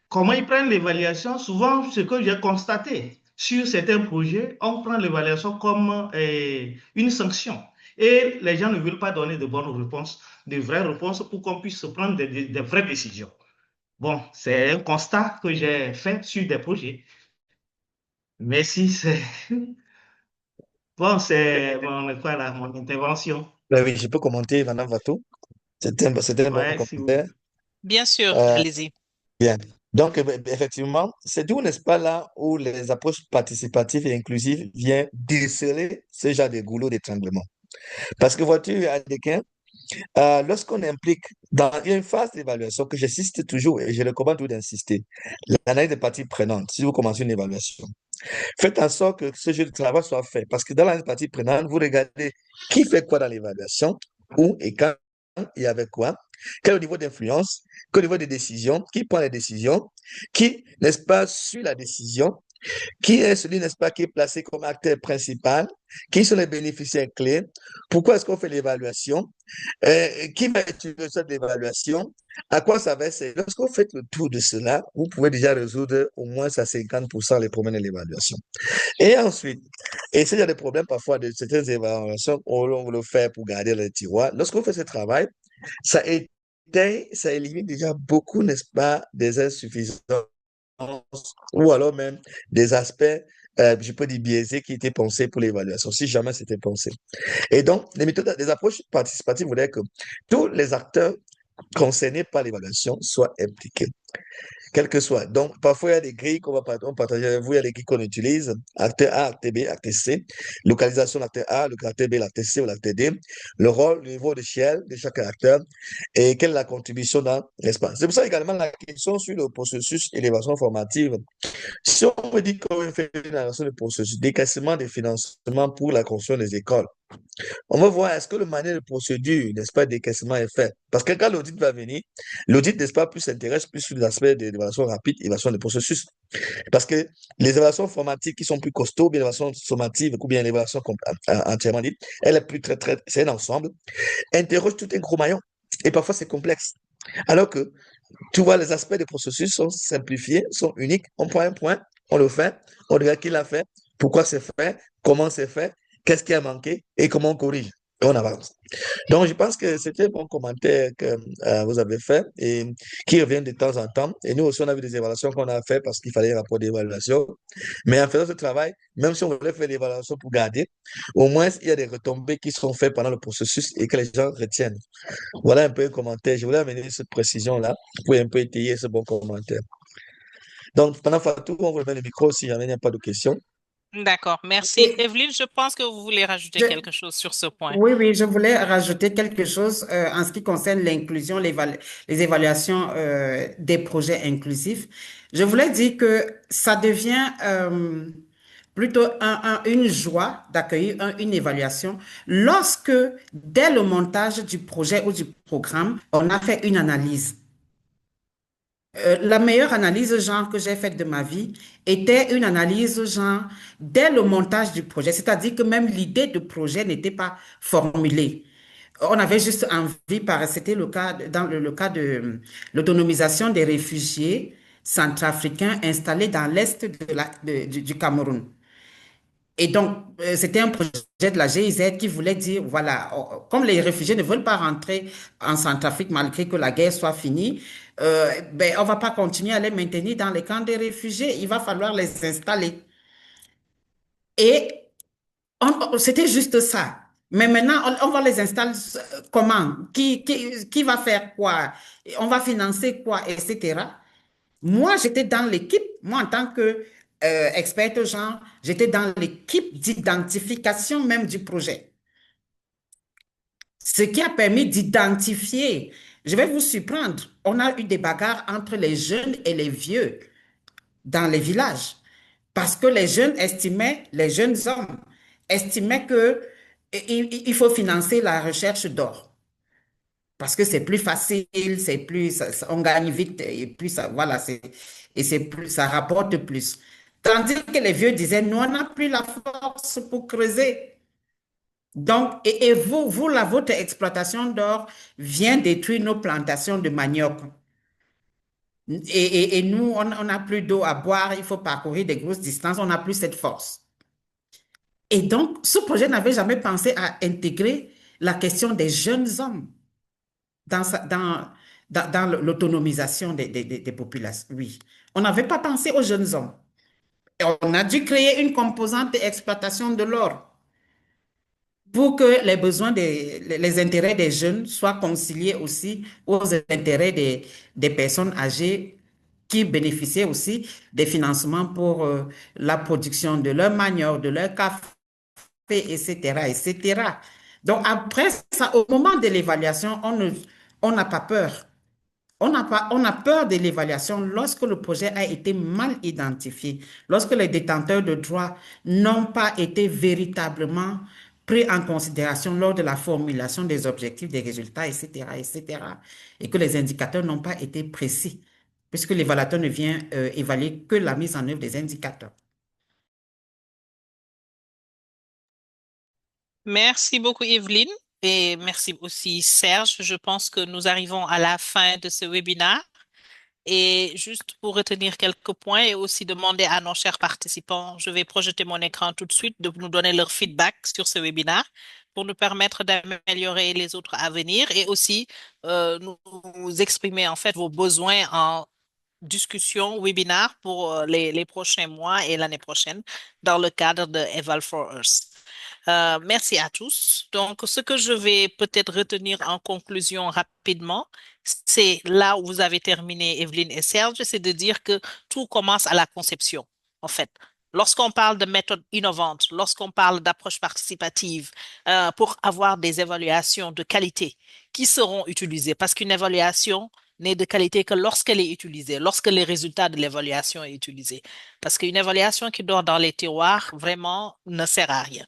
Comment ils prennent l'évaluation? Souvent, ce que j'ai constaté sur certains projets, on prend l'évaluation comme une sanction. Et les gens ne veulent pas donner de bonnes réponses, de vraies réponses pour qu'on puisse prendre des vraies décisions. Bon, c'est un constat que j'ai fait sur des projets. Merci, c'est bon, c'est quoi là, mon intervention. Ben oui, je peux commenter, Madame Vato. C'était un bon Ouais, si vous... commentaire. Bien sûr, Euh, allez-y. Bien. Donc, effectivement, c'est d'où, n'est-ce pas, là où les approches participatives et inclusives viennent déceler ce genre de goulot d'étranglement. Parce que, vois-tu, Adequin, lorsqu'on implique dans il y a une phase d'évaluation que j'insiste toujours et je recommande toujours d'insister, l'analyse des parties prenantes, si vous commencez une évaluation, faites en sorte que ce jeu de travail soit fait. Parce que dans l'analyse des parties prenantes, vous regardez qui fait quoi dans l'évaluation, où et quand et avec quoi, quel est le niveau d'influence, quel est le niveau des décisions, qui prend les décisions, qui, n'est-ce pas, suit la décision, qui est celui, n'est-ce pas, qui est placé comme acteur principal, qui sont les bénéficiaires clés, pourquoi est-ce qu'on fait l'évaluation, qui va utiliser cette évaluation, à quoi ça va servir. Lorsqu'on fait le tour de cela, vous pouvez déjà résoudre au moins à 50% les problèmes de l'évaluation. Et ensuite, et s'il y a des problèmes parfois de certaines évaluations, on le fait pour garder le tiroir. Lorsqu'on fait ce travail, ça éteint, ça élimine déjà beaucoup, n'est-ce pas, des insuffisances ou alors même des aspects, je peux dire biaisés qui étaient pensés pour l'évaluation, si jamais c'était pensé. Et donc, les méthodes, les approches participatives voulaient que tous les acteurs concernés par l'évaluation soient impliqués quel que soit. Donc, parfois, il y a des grilles qu'on va partager avec vous, il y a des grilles qu'on utilise, acteur A, acteur B, acteur C, localisation de l'acteur A, l'acteur B, l'acteur C ou l'acteur D, le rôle, le niveau d'échelle de chaque acteur et quelle est la contribution dans l'espace. C'est pour ça également la question sur le processus d'élévation formative. Si on me dit qu'on veut faire une évaluation de processus, décaissement des financements pour la construction des écoles, on va voir est-ce que le manuel de procédure, n'est-ce pas, décaissement est fait. Parce que quand l'audit va venir, l'audit, n'est-ce pas, plus s'intéresse plus sur l'aspect de l'évaluation rapide, évaluation de processus. Parce que les évaluations formatives qui sont plus costauds, bien l'évaluation sommative, ou bien l'évaluation entièrement dite, elle est plus très, c'est un ensemble, interroge tout un gros maillon. Et parfois, c'est complexe. Alors que, tu vois, les aspects des processus sont simplifiés, sont uniques. On prend un point, on le fait, on regarde qui l'a fait, pourquoi c'est fait, comment c'est fait, qu'est-ce qui a manqué et comment on corrige. Et on avance. Donc, je pense que c'était un bon commentaire que vous avez fait et qui revient de temps en temps. Et nous aussi, on a vu des évaluations qu'on a fait parce qu'il fallait un rapport d'évaluation. Mais en faisant ce travail, même si on voulait faire l'évaluation pour garder, au moins, il y a des retombées qui sont faites pendant le processus et que les gens retiennent. Voilà un peu un commentaire. Je voulais amener cette précision-là pour un peu étayer ce bon commentaire. Donc, pendant Fatou, on vous remet le micro si jamais il n'y a pas de questions. D'accord, merci. Et Evelyne, je pense que vous voulez rajouter je- quelque chose sur ce point. oui, oui, je voulais rajouter quelque chose en ce qui concerne l'inclusion, les évaluations des projets inclusifs. Je voulais dire que ça devient plutôt une joie d'accueillir une évaluation lorsque, dès le montage du projet ou du programme, on a fait une analyse. La meilleure analyse genre que j'ai faite de ma vie était une analyse genre dès le montage du projet, c'est-à-dire que même l'idée de projet n'était pas formulée. On avait juste envie, c'était le cas dans le cas de l'autonomisation des réfugiés centrafricains installés dans l'est du Cameroun. Et donc, c'était un projet de la GIZ qui voulait dire, voilà, comme les réfugiés ne veulent pas rentrer en Centrafrique malgré que la guerre soit finie, ben, on ne va pas continuer à les maintenir dans les camps des réfugiés, il va falloir les installer. Et c'était juste ça. Mais maintenant, on va les installer comment? Qui va faire quoi? On va financer quoi, etc. Moi, j'étais dans l'équipe, moi en tant que experte genre, j'étais dans l'équipe d'identification même du projet. Ce qui a permis d'identifier, je vais vous surprendre, on a eu des bagarres entre les jeunes et les vieux dans les villages. Parce que les jeunes hommes estimaient que il faut financer la recherche d'or. Parce que c'est plus facile, c'est plus, on gagne vite et puis ça, voilà, et c'est plus, ça rapporte plus. Tandis que les vieux disaient, nous, on n'a plus la force pour creuser. Donc, et votre exploitation d'or vient détruire nos plantations de manioc. Et nous, on n'a plus d'eau à boire, il faut parcourir des grosses distances, on n'a plus cette force. Et donc, ce projet n'avait jamais pensé à intégrer la question des jeunes hommes dans l'autonomisation des populations. Oui. On n'avait pas pensé aux jeunes hommes. Et on a dû créer une composante d'exploitation de l'or pour que les besoins les intérêts des jeunes soient conciliés aussi aux intérêts des personnes âgées qui bénéficiaient aussi des financements pour la production de leur manioc, de leur café, etc., etc. Donc après ça, au moment de l'évaluation, on n'a pas peur. On a peur de l'évaluation lorsque le projet a été mal identifié, lorsque les détenteurs de droits n'ont pas été véritablement pris en considération lors de la formulation des objectifs, des résultats, etc., etc., et que les indicateurs n'ont pas été précis, puisque l'évaluateur ne vient évaluer que la mise en œuvre des indicateurs. Merci beaucoup, Evelyne, et merci aussi, Serge. Je pense que nous arrivons à la fin de ce webinaire. Et juste pour retenir quelques points et aussi demander à nos chers participants, je vais projeter mon écran tout de suite de nous donner leur feedback sur ce webinaire pour nous permettre d'améliorer les autres à venir et aussi nous exprimer en fait vos besoins en discussion, webinaire pour les prochains mois et l'année prochaine dans le cadre de Eval for Us. Merci à tous. Donc, ce que je vais peut-être retenir en conclusion rapidement, c'est là où vous avez terminé, Evelyne et Serge, c'est de dire que tout commence à la conception, en fait. Lorsqu'on parle de méthodes innovantes, lorsqu'on parle d'approche participative, pour avoir des évaluations de qualité qui seront utilisées, parce qu'une évaluation n'est de qualité que lorsqu'elle est utilisée, lorsque les résultats de l'évaluation est utilisé. Parce qu'une évaluation qui dort dans les tiroirs, vraiment, ne sert à rien.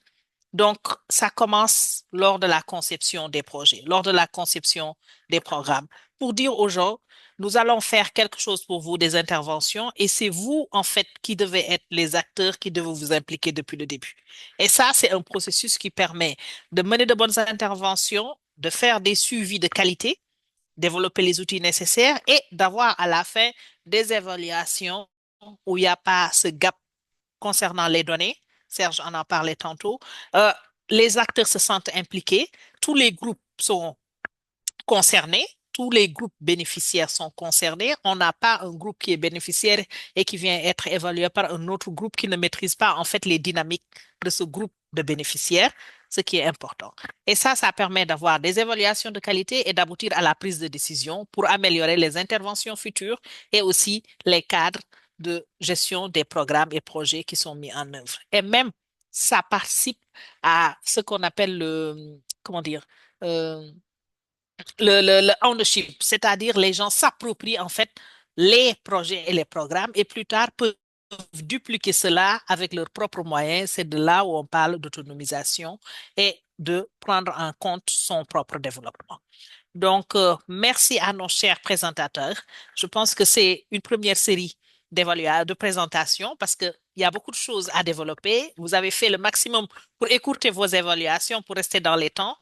Donc, ça commence lors de la conception des projets, lors de la conception des programmes, pour dire aux gens, nous allons faire quelque chose pour vous, des interventions, et c'est vous, en fait, qui devez être les acteurs qui devez vous impliquer depuis le début. Et ça, c'est un processus qui permet de mener de bonnes interventions, de faire des suivis de qualité, développer les outils nécessaires et d'avoir à la fin des évaluations où il n'y a pas ce gap concernant les données. Serge en a parlé tantôt. Euh, les acteurs se sentent impliqués. Tous les groupes sont concernés. Tous les groupes bénéficiaires sont concernés. On n'a pas un groupe qui est bénéficiaire et qui vient être évalué par un autre groupe qui ne maîtrise pas en fait les dynamiques de ce groupe de bénéficiaires, ce qui est important. Et ça permet d'avoir des évaluations de qualité et d'aboutir à la prise de décision pour améliorer les interventions futures et aussi les cadres de gestion des programmes et projets qui sont mis en œuvre. Et même, ça participe à ce qu'on appelle comment dire, euh, le ownership, c'est-à-dire les gens s'approprient en fait les projets et les programmes et plus tard peuvent dupliquer cela avec leurs propres moyens. C'est de là où on parle d'autonomisation et de prendre en compte son propre développement. Donc, merci à nos chers présentateurs. Je pense que c'est une première série de présentation parce qu'il y a beaucoup de choses à développer. Vous avez fait le maximum pour écourter vos évaluations, pour rester dans les temps,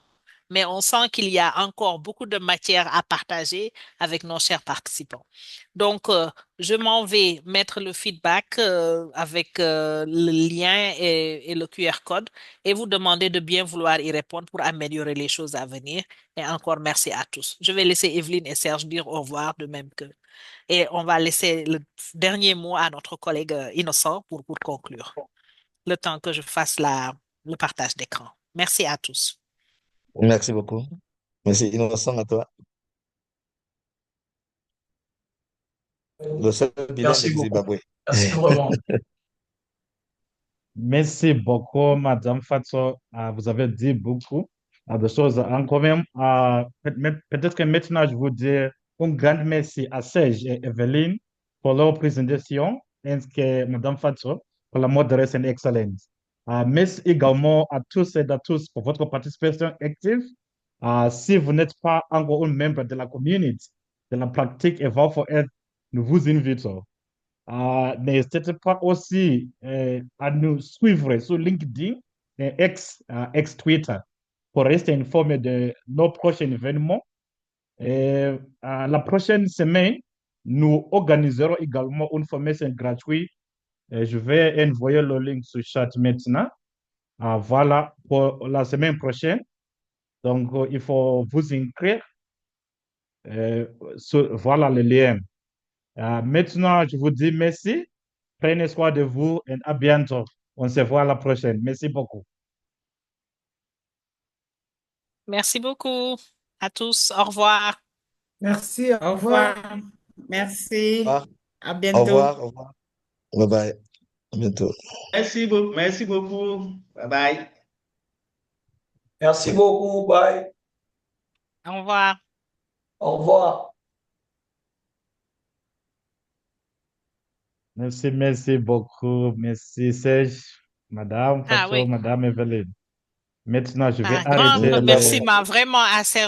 mais on sent qu'il y a encore beaucoup de matière à partager avec nos chers participants. Donc, je m'en vais mettre le feedback avec le lien et le QR code et vous demander de bien vouloir y répondre pour améliorer les choses à venir. Et encore merci à tous. Je vais laisser Evelyne et Serge dire au revoir de même que. Et on va laisser le dernier mot à notre collègue Innocent pour conclure, le temps que je fasse le partage d'écran. Merci à tous. Merci beaucoup. Merci, Innocent, à toi. Le seul bilingue Merci du beaucoup. Zimbabwe. Merci vraiment. Merci beaucoup, Madame Fatso. Vous avez dit beaucoup de choses en commun. Peut-être que maintenant, je vous dis un grand merci à Serge et Evelyne pour leur présentation, ainsi que Madame Fatso pour la modération excellente. Merci également à tous et à tous pour votre participation active. Si vous n'êtes pas encore un membre de la communauté de la pratique et for Earth, nous vous invitons. N'hésitez pas aussi à nous suivre sur LinkedIn et ex-Twitter pour rester informé de nos prochains événements. Et, la prochaine semaine, nous organiserons également une formation gratuite. Et je vais envoyer le link sur chat maintenant. Voilà pour la semaine prochaine. Donc, il faut vous inscrire. Voilà le lien. Maintenant, je vous dis merci. Prenez soin de vous et à bientôt. On se voit la prochaine. Merci beaucoup. Merci beaucoup à tous. Au revoir. Merci, au Au revoir. revoir. Merci. Au À revoir. Au bientôt. revoir. Au revoir. Bye bye. À bientôt. Merci beaucoup. Bye bye. Merci beaucoup. Bye. Au revoir. Au revoir. Merci beaucoup. Merci Serge, Madame Ah Fatso, oui. Madame Evelyne. Maintenant, je vais Grand arrêter Bye bye. remerciement vraiment à Serge